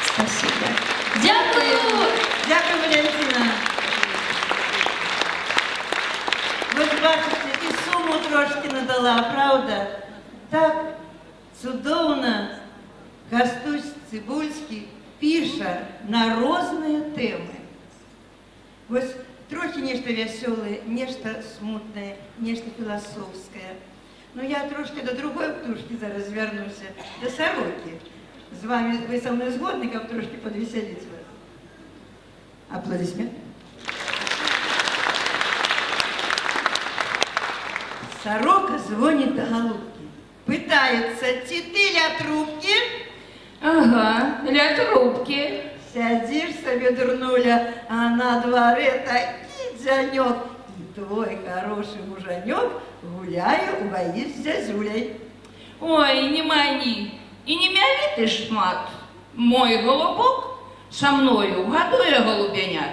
Спасибо. Дякую! Дякую, Валентина. Ви ж бачите, і суму трошки надала, правда? Так чудовно Костусь Цибульський пише на різні теми. Ось трохи нечто веселое, нечто смутное, нечто философское. Но я трошки до другой птушки зараз звернуся, до сороки. З вами, вы со мной згодны, каб трошки подвеселить вас? Аплодисмент. Сорока звонит до голубки. Пытается, ці ты ля трубки? Ага, ля трубки. Сядешь себе, дурнуля, а на дворе такий дзянек. И твой хороший мужанек гуляю у гаи с зязюлей. Ой, не мани, и не мяви ты шмат. Мой голубок со мною годуя голубянят.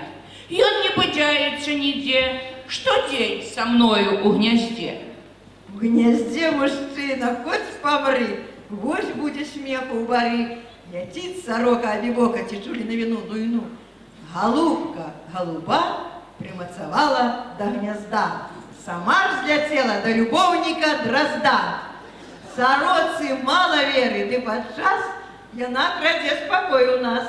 И он не пытается нигде, что день со мною у гнезде. В гнезде мужчина, хоть помри, гость будет смеху у бары. Летит сорока обибока, тяжули на вину, ну и ну. Голубка, голуба, примацевала до гнезда. Сама ж взлетела до любовника дрозда. Сороцы мало веры, ты подчас, яна краде спокой у нас.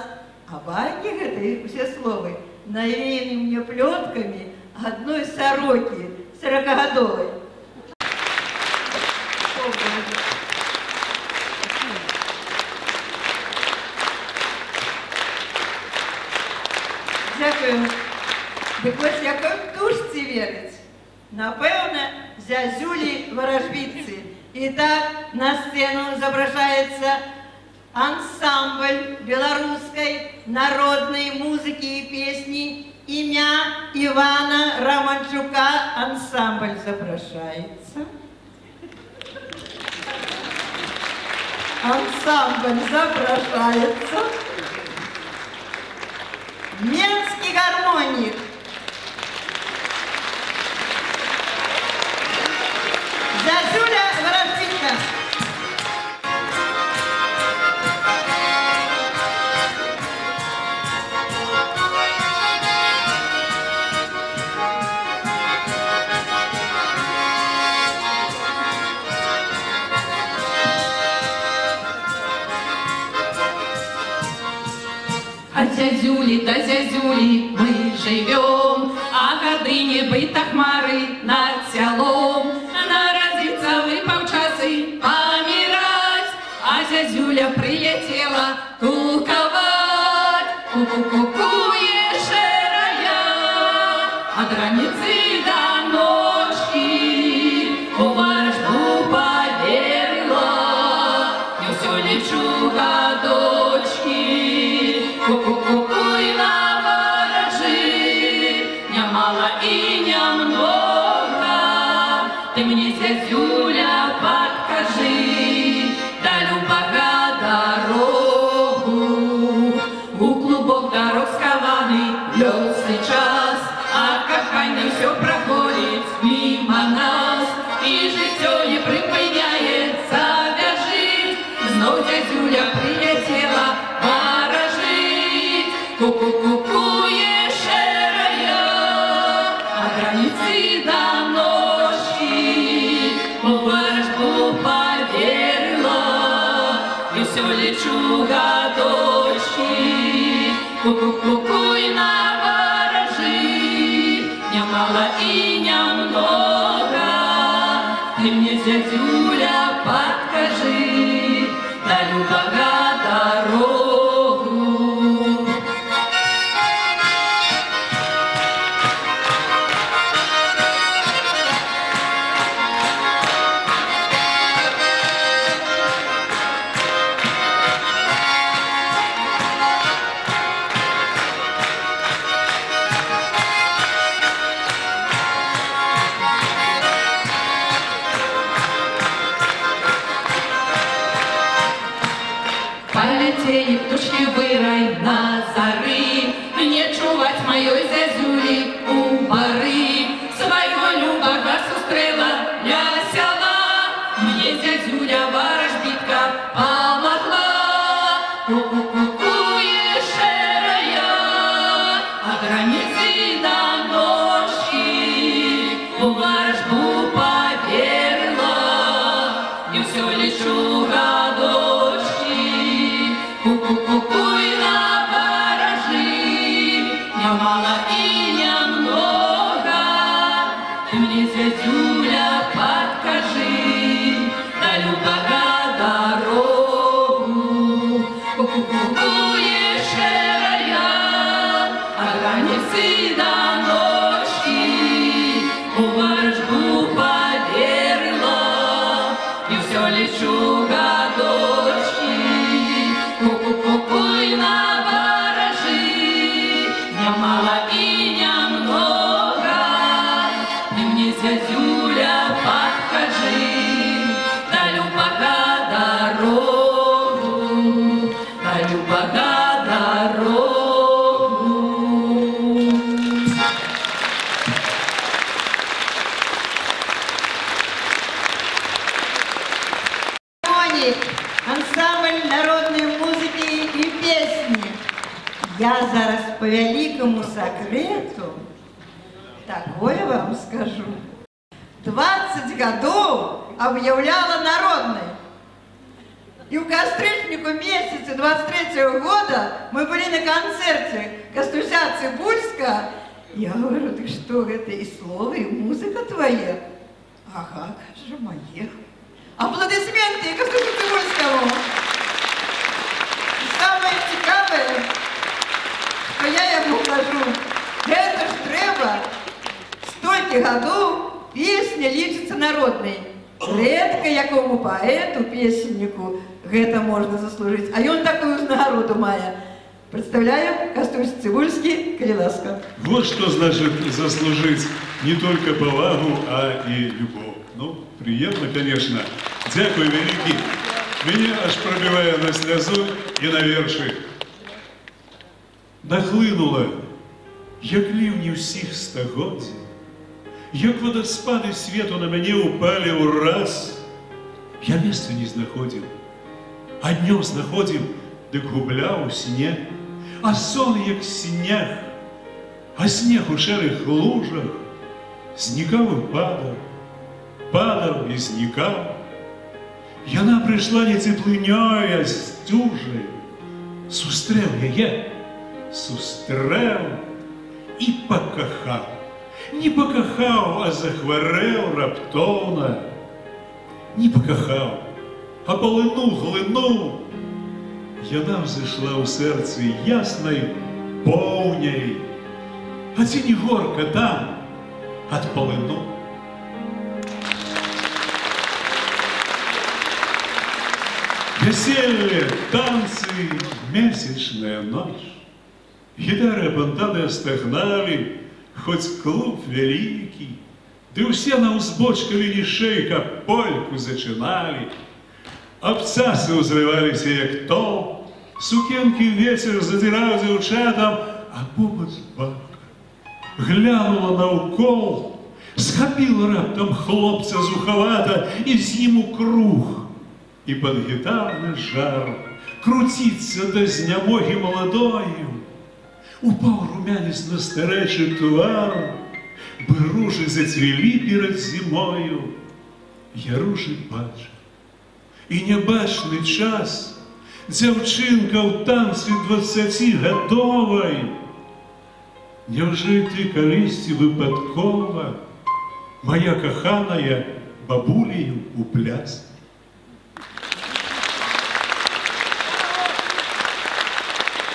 А байки гэтай все словы навеяны мне плетками одной сороки, 40-годовой. Дякую. Дык вось якой птушцы верыць? Напэўна, зязюлі варажбітцы. И так на сцену изображается ансамбль белорусской народной музыки и песни «Имя Ивана Романчука». Ансамбль запрошается. Ансамбль запрошается. Менский гармоник. Зязюля Ворожбитка. От зязюли до зязюли мы живем, а годы небыта хмары над селом. Народиться выпав часы помирать, а зязюля прилетела куковать. Ку-ку-ку-куе шерая, от раницы до ножки, у ворожбу поверила, не все лечу годочки. Ку-ку-ку-куй на ворожи, немало и немного. Ты мне, зязюля, подкажи, далю бога дорогу. У клубок дорог скованы лёстный час, а коханье все проходит мимо нас. И житё не припыняется вяжить, знов зязюля прилетела ворожить. Ку-ку-ку-куе шерая, от границы до ножки, у ворожбу поверила, и все лечу годочки. Ку-ку-ку-куй на ворожи, немало и немного. Ты мне, зязюля, подкажи, далю бога дорогу. раніці до ночі, у ворожбу поверила, і все лечу годочки, ку-ку-ку-куй на ворожи, немало и немного, ты мне, зятюля, подкажи, даю пока дорогу, даю пока дорогу. Ансамбль народной музыки и песни. Я зараз по великому секрету такое вам скажу. 20 годов объявляла народной. И в Костричнику месяце 23-го года мы были на концерте Костуся Цибульска. Я говорю, ты что, это и слово, и музыка твоя? Ага, как же моя. Аплодисменты Костусю Цибульскому. И самое цікаве, що я йому кажу, это ж треба, столько годов песня лічиться народной. Редко якому поэту, песеннику, это можно заслужить. А он такую нагороду має. Представляю, Костусь Цибульский, калі ласка. Вот что значит заслужить не только повагу, а и любовь. Ну, приятно, конечно. Дякую великий. Меня аж пробивая на слезу и на верши. Нахлинула, як лівні всіх стагоддів, як водоспади світу на мене упали ураз. Я места не знаходив, а днем знаходив, дык губляў снег, а сон як снег, а снег у шэрых лужах знікаў і падаў, падаў і знікаў. Яна прыйшла не цеплынёй, а сцюжай. Сустрэў яе, сустрэў і пакахаў. Не пакахаў, а захварэў раптоўна. Не пакахаў, а полынуў, глынуў. Яна взышла ў сэрцы яснай поўняй. А ці не горка там ад полыну? Веселье, танцы, месячная ночь. Гитары апантаны стагналі, хоць клуб вялікі, ды ўсе на ўзбочкалі нішэй, каб польку зачыналі. Абцасы ўзрываліся, як тол, сукенкі вецер задзіраў дзяўчатам, а побач бабка глянула наўкол, схапіла раптам хлопца зухавата і з ім у круг. І пад гітарны жар круціцца да знямогі маладою. Упаў румянец на старэчы твар, бы ружы зацвілі перад зімою. Я ружы бачу, і нябачны час дзяўчынка ў танцы 20гадовай. Няўжо ты калісьці выпадкова, моя каханая, бабулею у пляс?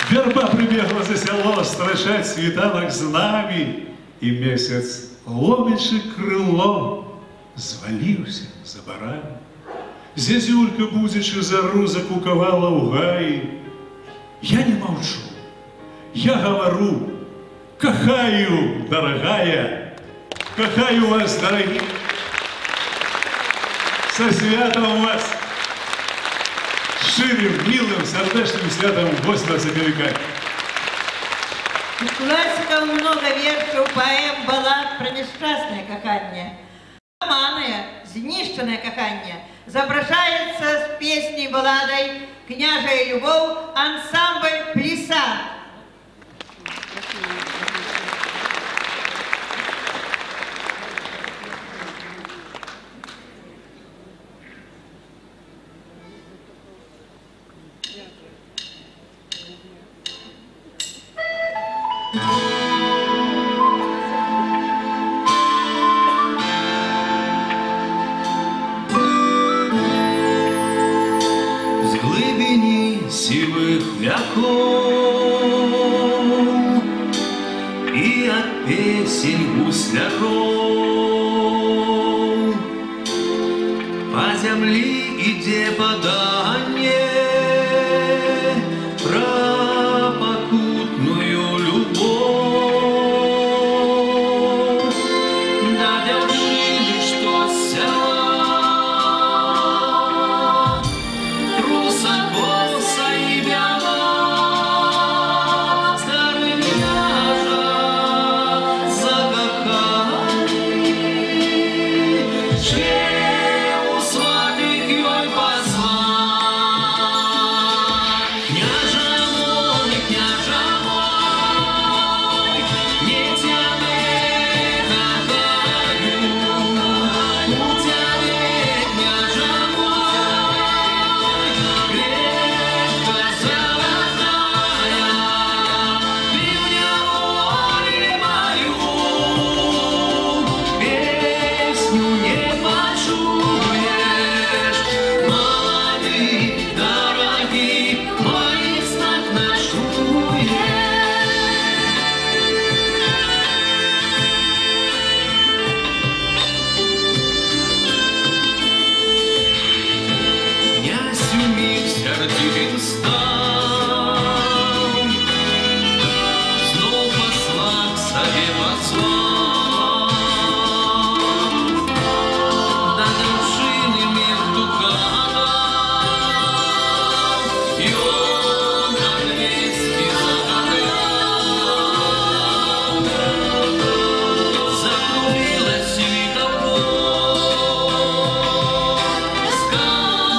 Верба прибегла за село страшать світанак з нами, і месяц, ломячы крыло, зваліўся за барамі. Зязюлька, будзячы зару, закукавала ў гаі. Я не молчу, я говорю: кахаю, дорогая, кахаю вас, дорогие. Со святом вас! Ширым, милым, сердечным святом 18 века. Классиков много вершаў, поэм, баллад про несчастное каханье. Романы, знищенное каханье. Запрошается с песней, балладой «Княжая любовь» ансамбль «Плеса». Сивых веков песень гусляров. По земле иде подание про покутную любовь. Да девчины, что с села, труса, коса и бяла, старый княжа закохали. Шлеу сватых ёй послать. Княжа мой, не тяни нагаю. У тебя, княжа мой, грешка золотая. Ты мне волю мою песню не почуешь. Молодые, дорогие, моих снах ночуешь. Князь умиг сердитым стал, снова посла к себе послал. Да девчины между гадал, и он отвести загадал. Затрубилась светофор,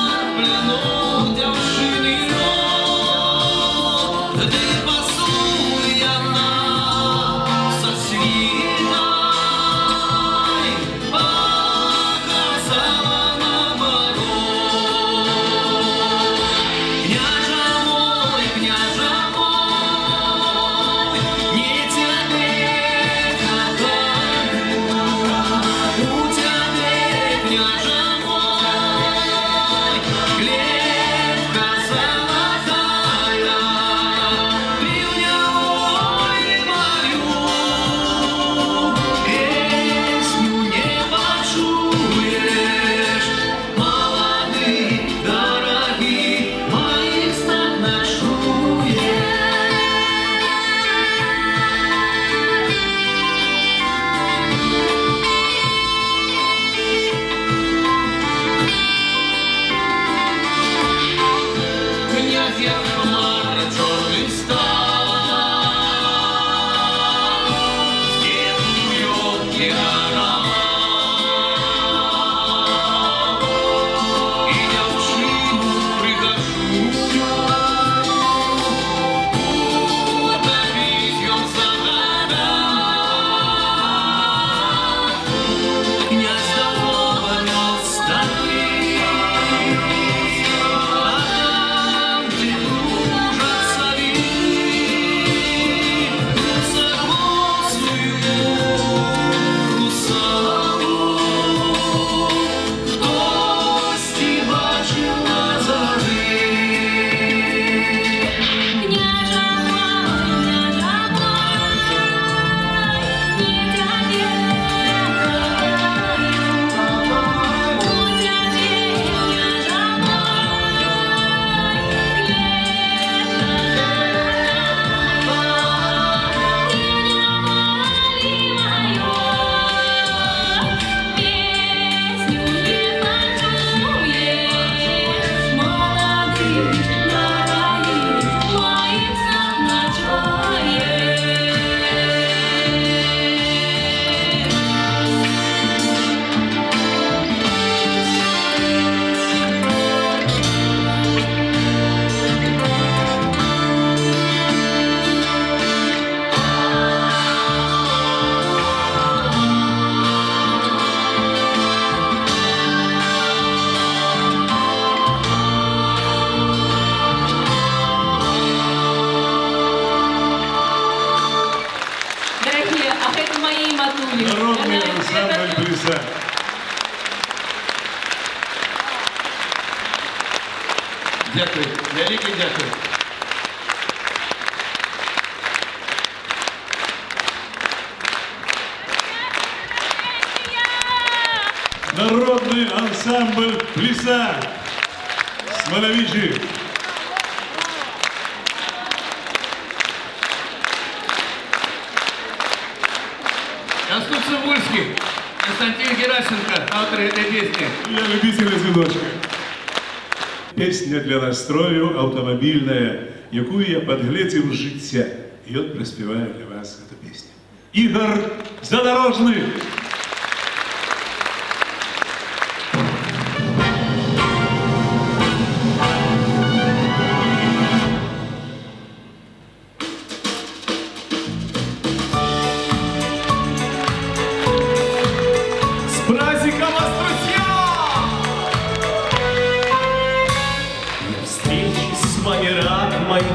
скарбленув девчины рот. Ты послуй она со свитой, показала наоборот. Княжа мой, не тяни нагаю. У тебя, княжа мой, клетка золотая. Ты мне волю мою песню не почуешь. Молодые, дорогие, моих снах ночуешь. Князь я хмары черный стал, степью генерал, и девчину пригожу, утопить ее загадал. Князь давно повел станы, а там, где кружат сови, высокосную русалку в гости бачил на заре. Княжа мой, не тяни нагаю. У тебя, княжа Дорогие, а это мои матули. Народный Это- ансамбль «Брюса». Дякую, велике дякую. народный ансамбль «Плеса» Смоловичи. Константин Цибульский, Константин Геращенко, автор этой песни. Я любитель одиночка. Песня для настрою автомобильная, якую я подглядел життя. И вот проспеваю для вас эту песню. Игорь Задорожный.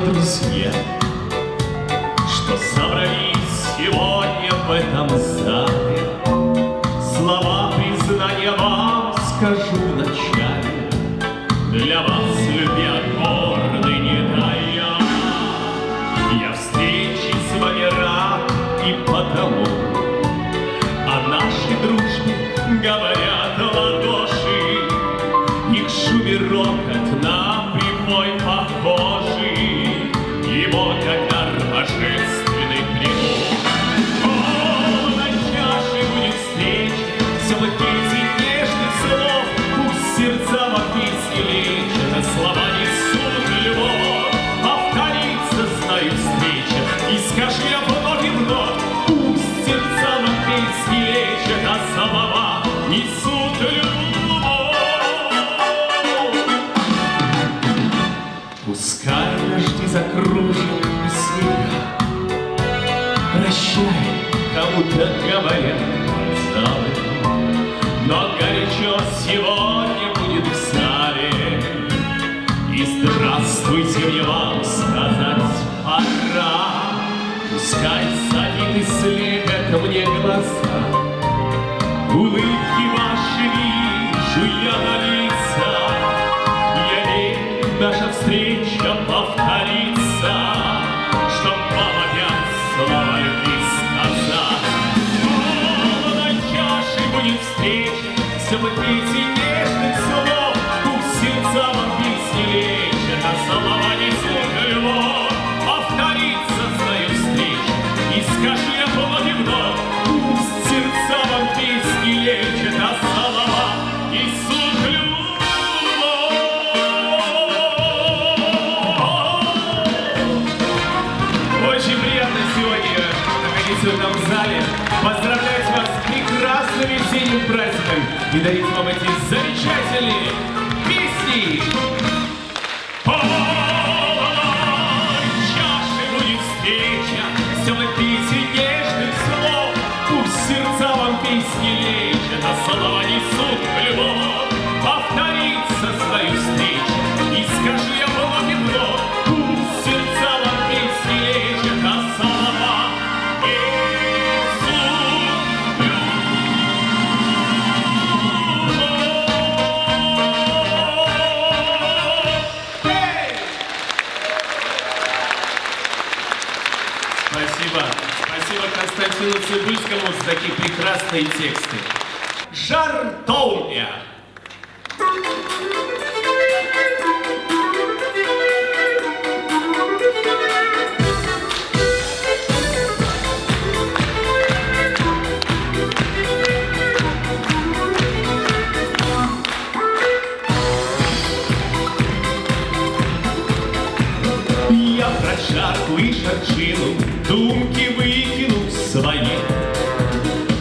Друзья, что собрались сегодня в этом зале, слова признания вам скажу вначале. Для вас, любя гордый не тая, я встречи с вами рад и потому о нашей дружбе говорят ладоши, и к шуме рокот на прибой похожий. Его, когда божественный примут, полной чашей будет встреча, все пейте нежных слов, пусть сердца во песне лечат, а слова несут любовь, повторится, знаю, встреча, и скажи я вновь и вновь, пусть сердца во песне лечат, а слова несут любовь. Пускай дожди закружат снега, прощай, кому-то говорят залы, но горячо сегодня будет в зале, и здравствуйте мне вам сказать пора. Пускай садит и слепят мне глаза, улыбки ваши вижу я на лицах, я верю, наша встреча повторится, чтоб вам опять слово любви сказать. Полной чашей будет встреча, все вы пейте нежных слов, пусть сердца вам песни лечат, а слова несут любовь, повторится, знаю, встреча, и скажи я вновь и вновь, пусть сердца вам песни лечат, а слова несут любовь. Очень приятно сегодня находиться в этом зале, поздравлять вас с прекрасным весенним праздником и дарить вам эти замечательные песни. Полной чашей будет встреча, все вы пейте нежных слов, пусть сердца вам песни лечат, а слова несут любовь, повторится свою встречу, и скажи я вновь и вновь, пусть сердца вам песни лечат, а слова несут любовь. Спасибо. Спасибо Константину Цибульскому за такие прекрасные тексты. Жартовня. Я прожарку и шарчину, думки выкинул свои.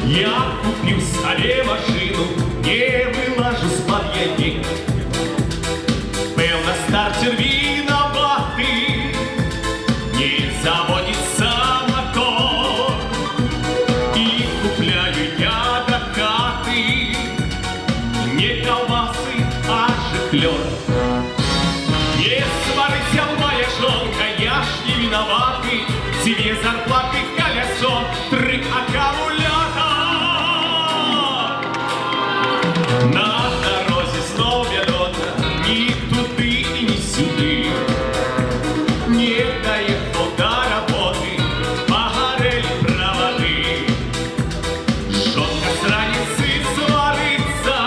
Я купил себе машину, не вылажу с подъедки. Был на стартер виноватый, не заводится мотор. И купляю я до хаты не колбасы, а жихлёр. Не сварися, моя жонка, я ж не виноватый, тебе зарплаты колесо, 3 аккумулятора. На дороге снова бедота, ни туды и ни сюды. Не доехал до работы, погорели проводы. Жонка с раницы сварится,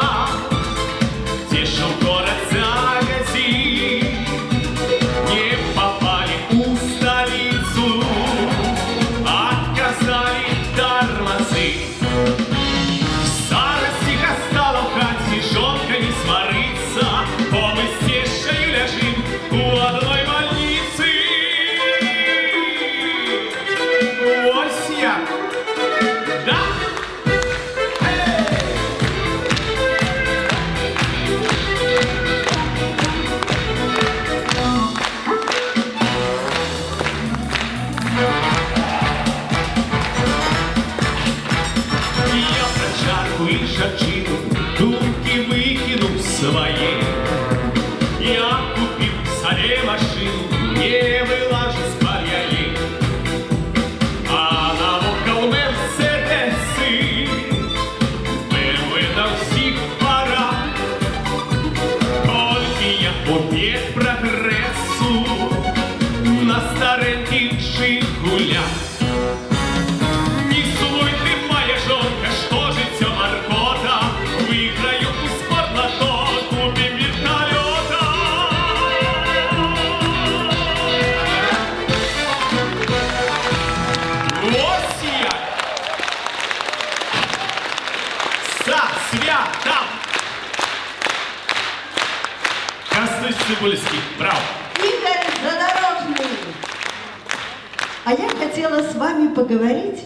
хотела с вами поговорить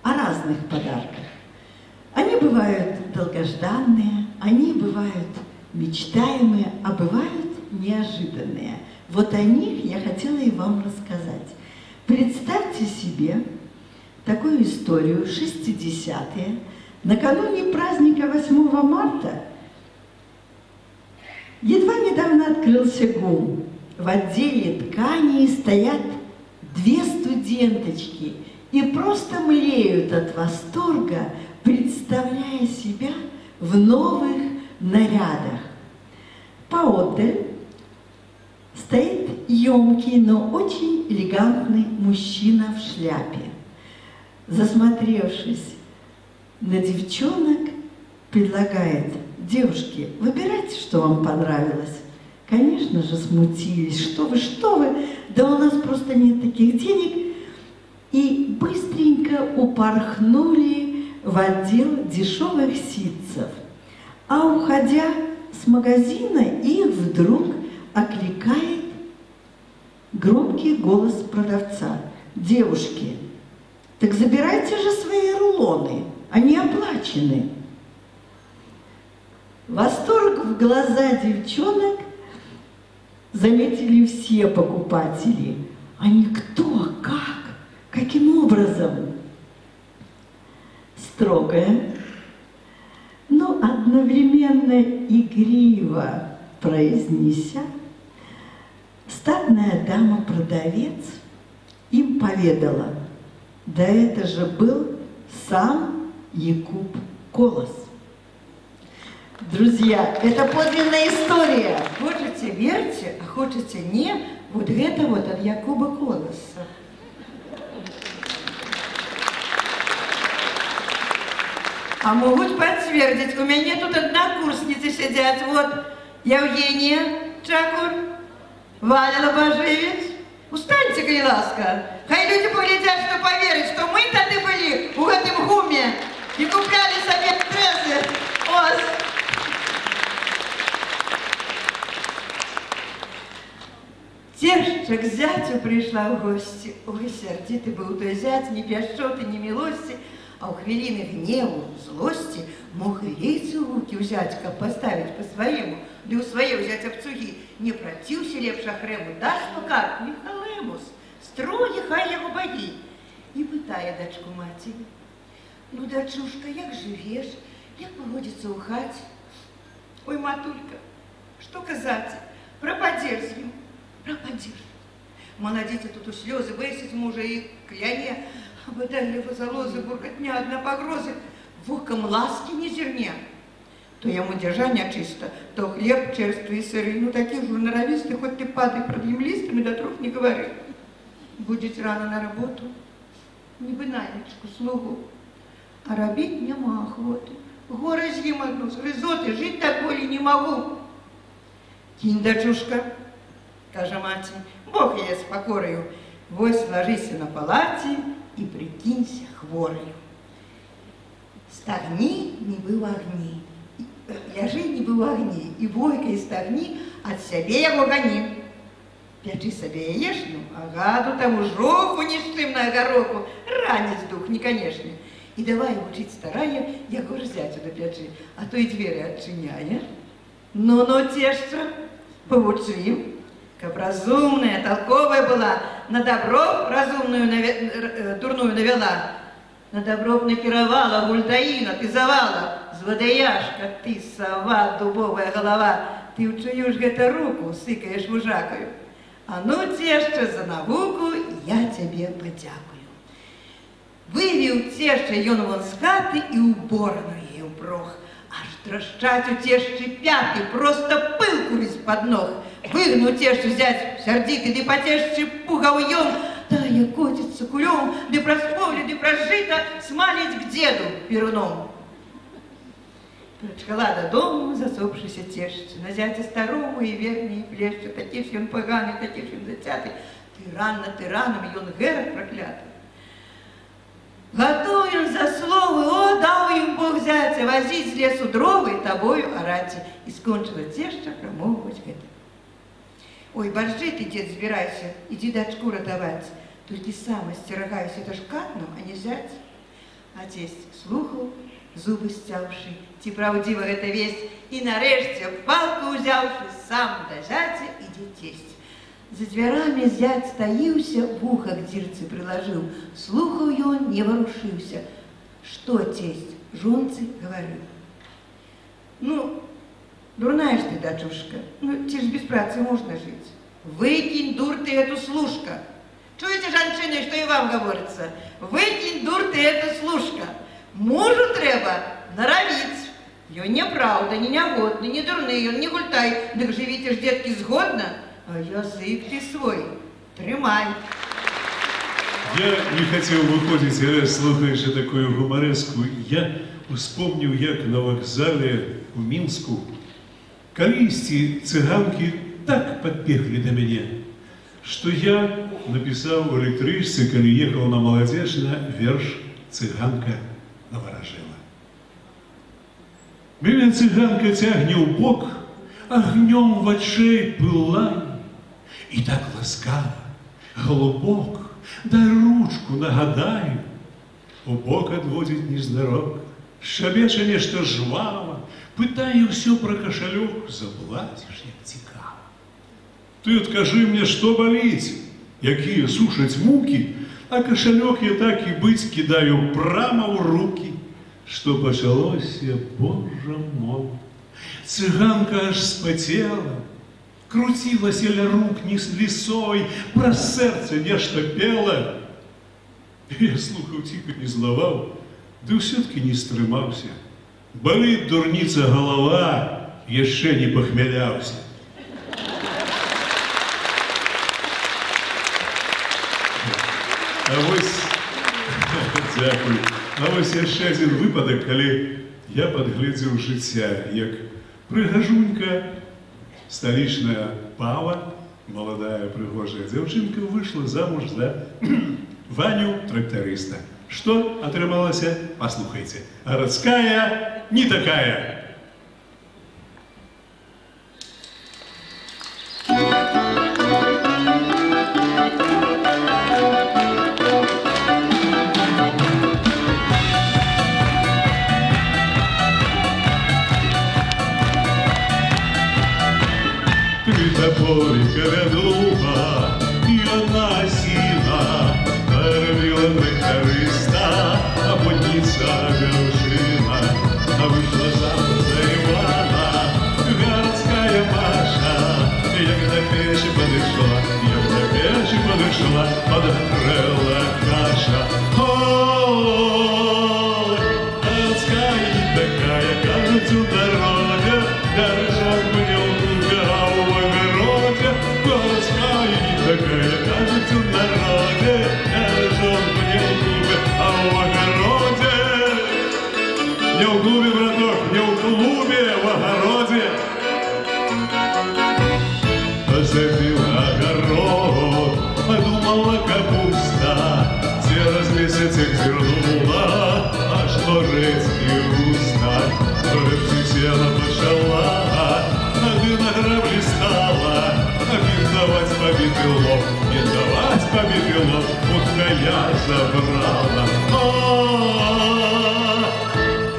о разных подарках. Они бывают долгожданные, они бывают мечтаемые, а бывают неожиданные. Вот о них я хотела и вам рассказать. Представьте себе такую историю. 60-е, накануне праздника 8 марта, едва недавно открылся ГУМ. В отделе тканей стоят 2 студенточки и просто млеют от восторга, представляя себя в новых нарядах. Поодаль стоит емкий, но очень элегантный мужчина в шляпе. Засмотревшись на девчонок, предлагает: девушки, выбирайте, что вам понравилось. Конечно же, смутились. Что вы, да у нас просто нет таких денег. И быстренько упорхнули в отдел дешевых ситцев. А уходя с магазина, их вдруг окликает громкий голос продавца: девушки, так забирайте же свои рулоны, они оплачены. Восторг в глаза девчонок заметили все покупатели. Они кто, как, каким образом? Строгая, но одновременно игриво произнеся, статная дама-продавец им поведала: да это же был сам Якуб Колос. Друзья, это подлинная история. Хочете, верьте, а хочете не, вот это вот от Якуба Колоса. А могут подтвердить, у меня тут однокурсницы сидят, вот Евгения Чакур, Валя Лобожевич. Устаньте, коли ласка. Хай люди поглядят, что поверят, что мы тады были у гэтым гуме и купляли себе тресы. Ось. Теща к зятю пришла в гости. Ой, сердитый был той зять, ни пяшчоты, ни милости, а у хвилины гневу, злости мог и лейцы в руки взять, как поставить по-своему, да у своей взять обцуги. Не протився лепша хрему, даш покар, не халемус, строє хай його боги. І питає дочку матері: ну, дочушка, як живеш, як поводиться у хаті? Ой, матулька, що казати, пропадеш з ним, пропадеш. Молодите тут у сльози, висить мужа і кляне, а бодай його залози, буркотня, одна погроза, вухом ласки не зерня. То ему держание чисто, то хлеб черствый и сырый. Ну, таких журналистов, хоть ты падай под землистами, до трех не говори. Будете рано на работу, не бы нанечку, слугу. А робить нема охоты. Горы з'їм одну, з гризоти, жить так более не могу. Кинь, дочушка, каже мать, Бог я с покорою. Вось ложися на палаті и прикинься хворою. Стагни, не был огни. Ляжи, не был огни, и бойко и стагни, от себе его гони. Пячи себе яешню, а гаду тому жоху нештым на огороху, ранец дух не конечно. И давай учить старая, як уж зятю до пячи, а то и двери отчиняя. Ну-ну, теща, поучи, как разумная, толковая была, на добро разумную дурную навела. На добро накировала, гультаина, ты завала, злодеяшка, ты сова, дубовая голова, ты учуешь гэта руку, сыкаешь вужакою. А ну, теща, за науку я тебе подякую. Вывел теща ён вон с хаты и уборную ей упрох. Аж трощать у тещи пяты, просто пылку из-под ног. Выгнул тещу взять сердитый, да по тещи пугал ён. Да я котится кулем, да просповли, да прожито, смалить к деду перуном. Прочкала до дому засопшийся теща, на зятя старому и вернее плеща, такий ж ён поганий, такий ж ён затятий, тираном ён герой проклятый. Готовим за слово, о, дал им Бог зятя, возить с лесу дровы, тобою орать. И скончила теща промовывать это. Ой, боржи ты, дед, сбирайся, иди дочку родовать. Тільки сам остерігаюся, це ж катно, а не взять. А тесть слухав, зуби стявши, ті правдива гэта весть, і нарешті палку узявши, сам до зятя іде тесть. За дверами зять стаіўся, вуха к дзірцы прилажыў, слухаў ён, не варушыўся. Что тесть жонцы говорил? Ну, дурная ж ты, дочушка, ну, те ж без працы можно жить. Выкинь, дур ты, эту служка. Чуете, жанчины, что и вам говорится? Выкинь, дур ты, эту служка. Мужу треба наравить. Ён не правда, не нягодный, не дурный, он не гультай. Так живите ж, детки, сгодно, а язык ты свой тримай. Я не хотел выходить, але слухаючи такую гумореску, я успомнил, як на вокзале у Мінску калісьці цыганки так подбегли до меня, что я написал в электричке, коли ехал на Молодежно, верш «Цыганка наворожила». Меня цыганка тягне в бок, огнем в очей пылай, и так ласкаво, глубок, дай ручку нагадаю, у бок отводит незнарок, шабеча нешта жвава, пытаю все про кошелек, заплатишь, як цікаво. Ты откажи мне, что болеть, якие сушать муки, а кошелек я так и быть кидаю прямо в руки, что почалося, Боже мой. Цыганка аж спотела, крутилась ля рук низ лісой, про сердце нешта пела. Я слухаў тихо не зловал, да все-таки не стрымаўся. Болит дурница голова, еще не похмелялся. А вось, дякую, а вось яшчэ один выпадок, калі я подглядзеў жыцця, як прыгажунька, столичная пава, молодая прыгожая дзяўчынка, вышла замуж за Ваню тракториста. Что атрымалася? Послухайте. Городская не такая. Топорика вядуха, і одна сіна, перебила тракториста, а подніця вершина, а вийшла замуж за Івана, городская Маша, як до печи подошла, подогрела каша. Ой, городская не такая, кажется, дорога, горожан мне убегал в огороде, городская не такая, кажется, народе, горожан мне убегал в огороде. Не в клубе, браток, не в клубе, в огороде. Посадил огород, подумала капуста, через месяц их зернула, аж горец не устать. Рыбки села пошла, ноги на грабли стала, не давать побитый лоб, не давать побитый лоб, утка я забрала.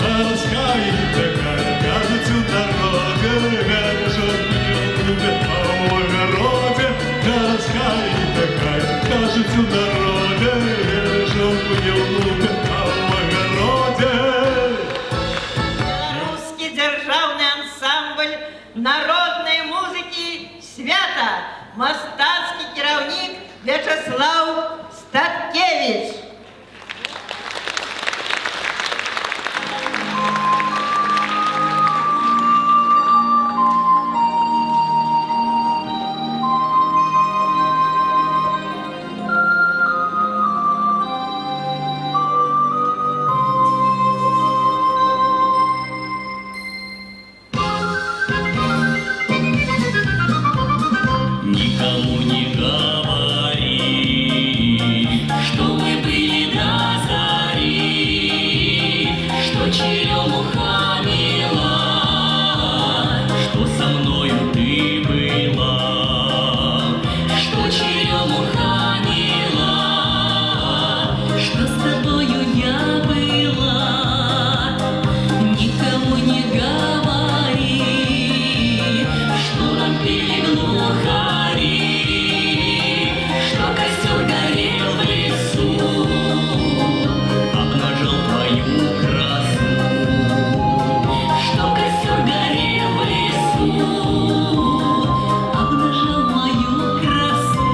Городская не такая, кажется, дорога, горожан не любят, а в огороде. Городская не такая, кажется, дорога, горожан не любят, а в огороде. Белорусский державный ансамбль народной музыки «Свята», мастацкий кіраўнік Вячеслав Статкевич. Никому не говори, что мы были. что с тобою я была. Никому не говори, что нам пели глухари, что костер горел в лесу, обнажил твою красу. Что костер горел в лесу, обнажил мою красу.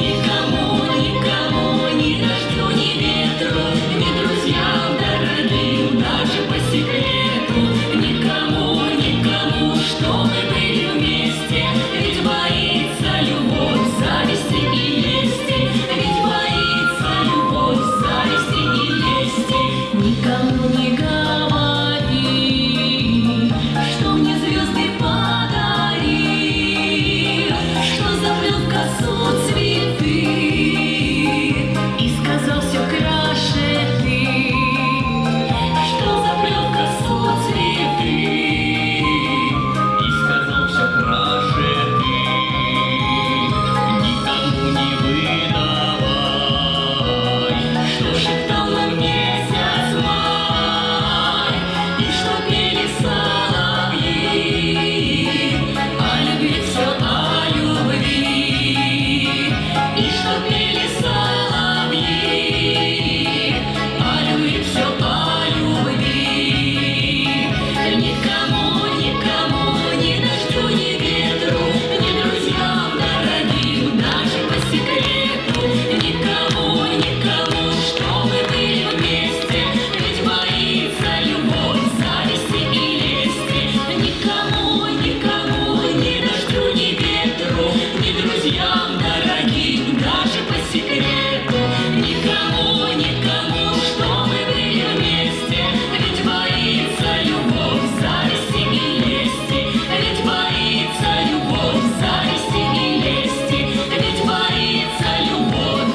Никому, никому, ни дождю, ни ветру, ни друзьям дорогим, даже по секрету. Никому, никому, что мы были вместе, ведь боится любовь зависти и лести, ведь боится любовь зависти и лести. Никому не говори, что мне звезды подари, что заплел в косу цветы и сказал все краше ты, что заплел в косу цветы и сказал все краше ты. Никому не выдавай, что шептал нам месяц май, и что пели соловьи о любви, все о любви, и что пели соловьи о любви, все о любви. Никому, никому, ни дождю, ни ветру, ни друзьям дорогим, даже по секрету. Никому, никому, что мы были вместе, ведь боится любовь зависти и лести. Никому, никому, ни дождю, ни ветру, ни друзьям дорогим, даже по секрету. Никому, никому, что мы были вместе, ведь боится любовь зависти и лести, ведь боится любовь зависти и лести, ведь боится любовь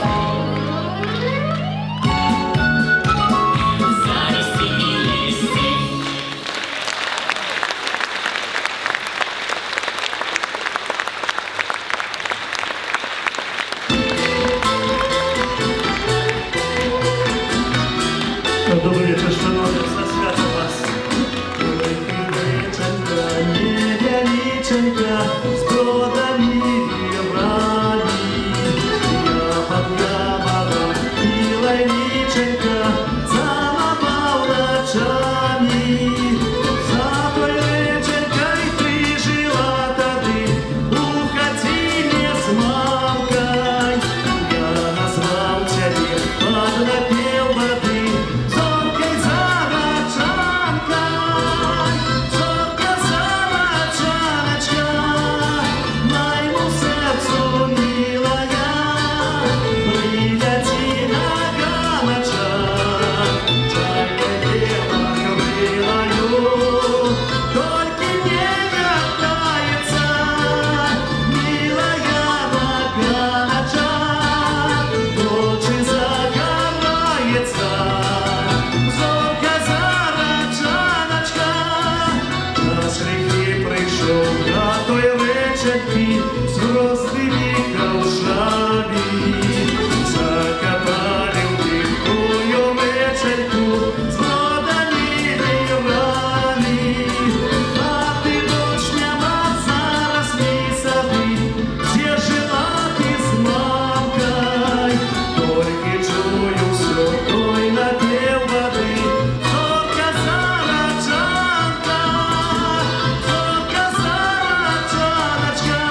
зависти и лести. Добрый вечер, шановні, со святом вас. Ой, величенька, не величенька, з бродами рани. Я под ямаром, милая личенька, замопал ночами. За той вечеркой ты жила тады, уходи не с мамкой. Я назвал тебе, поднапел воды, зоркой зарочанкой, зорка зарочаночка, моему сердцу милая, прилети на ганочок, чайка дева крылою, только не вертается, милая на ганочок, ночи загорается, зорка зарочаночка. Час реки прийшов на той вечерки з грозними ковшами, закопали в тихую вечерку з молодыми вірами. А ти, дочня, зараз мій сади, где жила ты с мамкой, только чую все той напев воды. Зорка зарочанка, зорка зарочаночка,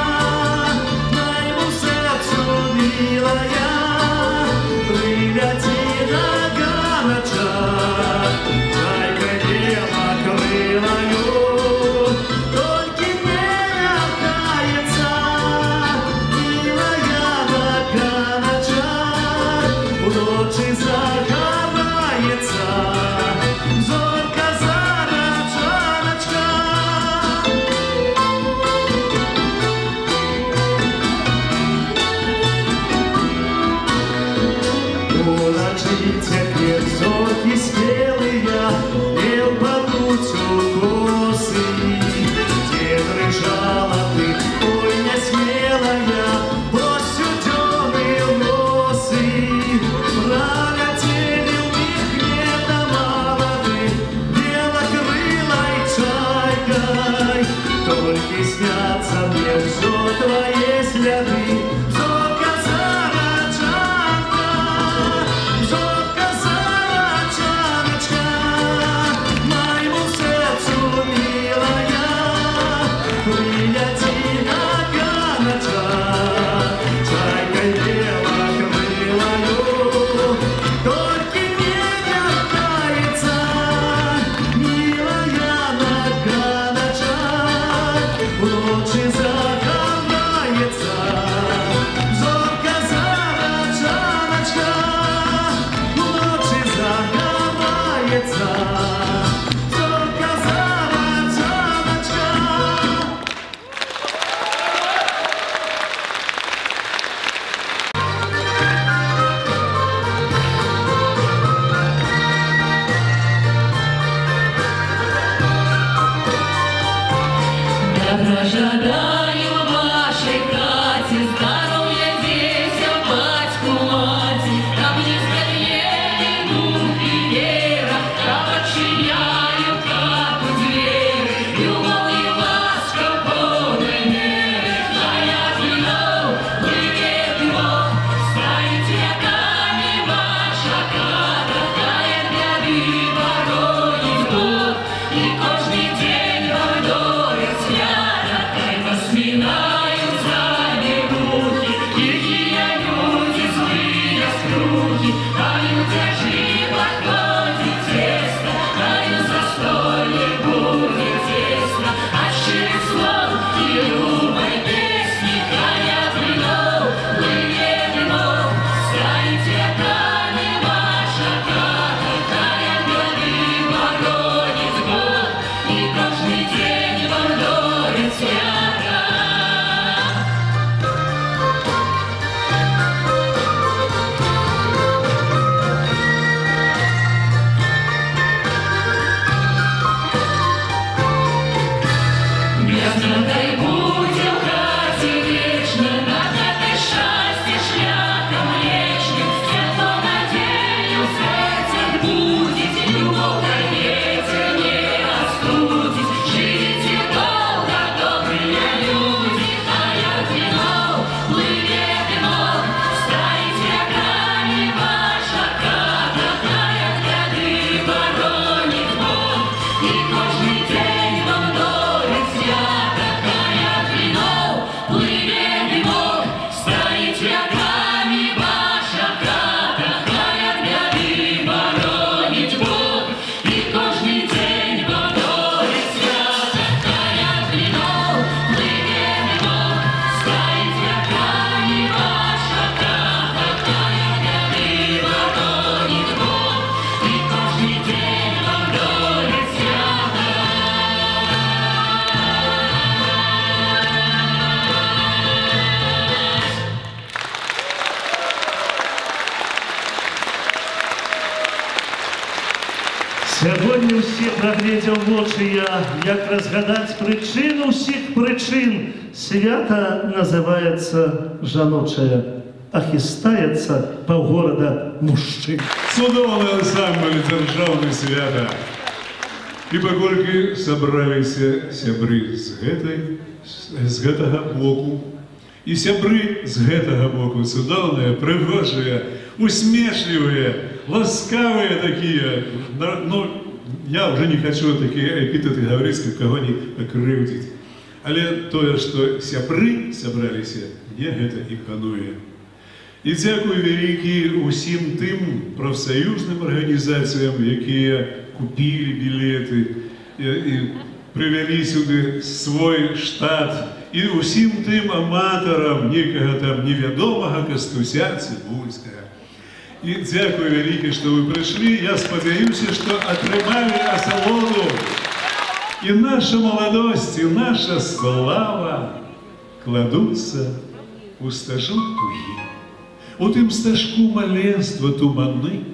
моему сердцу милая, прилети на ганочок, чайка дева крылою, только не вертается, милая на ганочок, в ночи загорается, зорка зарочаночка. У ночи теперь зорки спелые, пел подуть косы, где дрыжала ты, ой, не смелая, брось темные носы. Сьогодні всіх наглядів в очі я, як розгадать причину всіх причин. Свято називається жаноче, а хистається півгорода мужчин. Судовний ансамбль державне свято. І паколькі собралися сябры з гэтага боку. І сябры з гэтага боку цудоўныя, прыгожыя, усмешлівыя, ласкавыя такія. Ну, я уже не хочу такие эпитеты говорить, как кого-нибудь покрывдить. Але тое, што сябры сабраліся, мне гэта імпануе. І дзякуй вялікі усім тым прафсаюзным арганізацыям, якія купілі білеты і прывялі сюды свой штат, і усім тым аматарам некага там невядомага Кастуся Цыбульскага. І дзякуй вялікі, што вы прыйшлі. Я спадзяюся, што атрымалі асалоду. І наша маладосць, і наша слава кладуцца у стажок тугі. У тым стажку маленства туманы,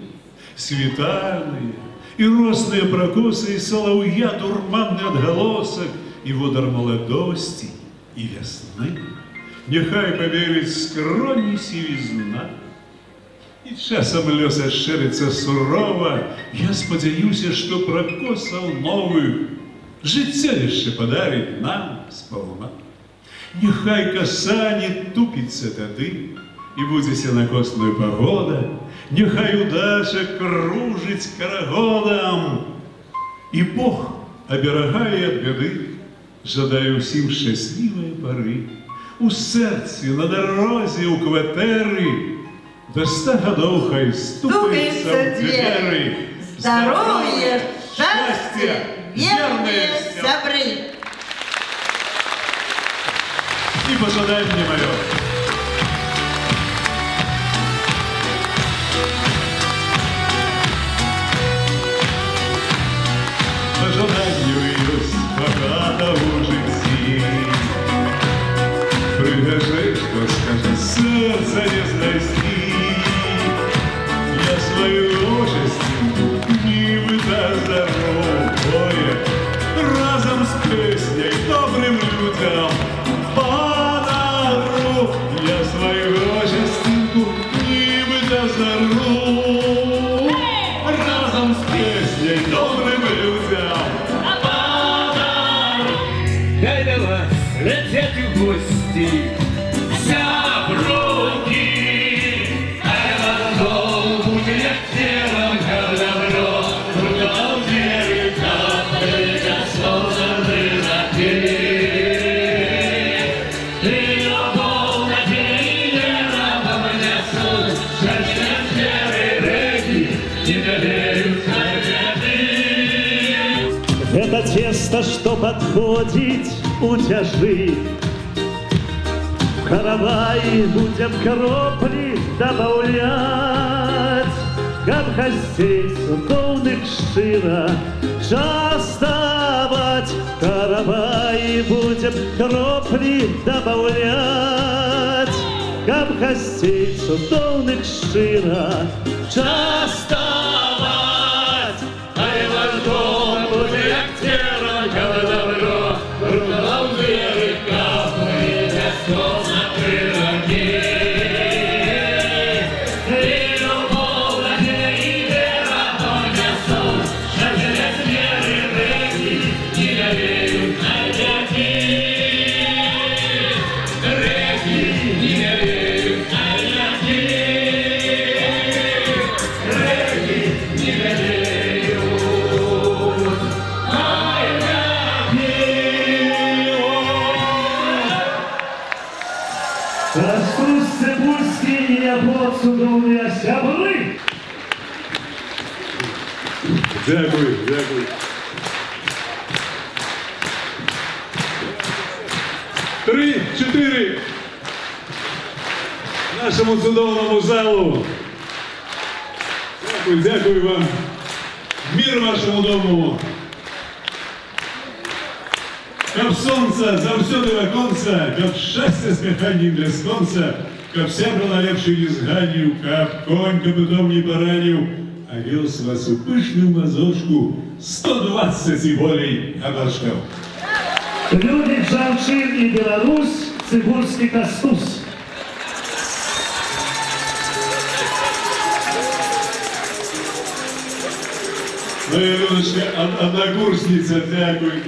світальныя, і росныя пракосы, і салаўя дурманны адгалосак, і водар маладосці, і вясны. Няхай павеліць скроні сівізна, і часам лёс ашчэрыцца сурова. Я спадзяюся, што пракосаў новых жыццё яшчэ падарыць нам спаўна. Няхай каса не тупіцца тады, і будзе сенакосная пагода. Няхай удача кружыць карагодам, і Бог аберагае ад бяды. Жадаю ўсім шчаслівыя пары, у сэрцы, на дарозе, у кватэры. До 100 гадоў хай стукаецца ў дзверы. Здоровья, счастья, верные сябры. І пожаданне маё. Пожаданню ёсць багата ў жыцці. Прыгажэй, што скажа, сэрца не знайсці. Я сваю учасцю нібыта здаровое разам з песняй добрым людям подару. Я сваю учасцю нібыта здаровое разам з песняй добрым людям подару. Хай до вас летят в гости сяброки, ай вас дом будет легчером, как добро, рукав двери, капелька солнца призапей. И любовь на вера помнесут, счастье двери реки, не доверют на Это тесто, что подходит у тяжи. В каравай будем кропли добавлять, как гостей цудоўных шчыра частаваць. В каравай будем кропли добавлять, как гостей цудоўных шчыра частаваць. Ай ваш дом будзе як цера, как добро, рукав двери, капли бясконца прыракі. І любов, надзея і вера панесуць, счастье двери рэкі, не давеюць надзякі. Рэкі не давеюць надзякі. Рэкі не давеюць надзякі. Кастусь Цыбульскі і яго цудоўныя сябры. Дякую, дякую. 3, 4. Нашому цудовному залу. Дякую, дякую вам. Мир вашому дому. Каб сонца заўсёды ваконца, каб шчасце з каханнем бясконца, каб сябра на лепшый не зганіў, каб конь капытом не параніў, а вез вас у пышную мазочку 120 и более кабачков. Люди Джанчин и Беларусь, Цибульский Кастус. Ну и, Людочка, однокурсница, дякую.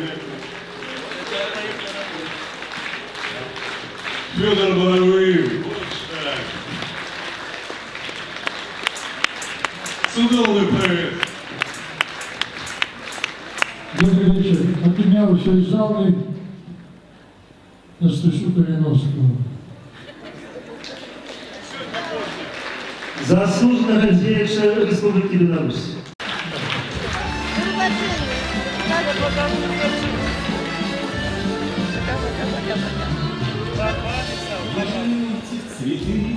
Федор Боровых, вот так. Судовый поэт. Добрый вечер. От меня у всей залы Настасью Кореновского. Заслуженного деятеля Республики Беларусь. Цветы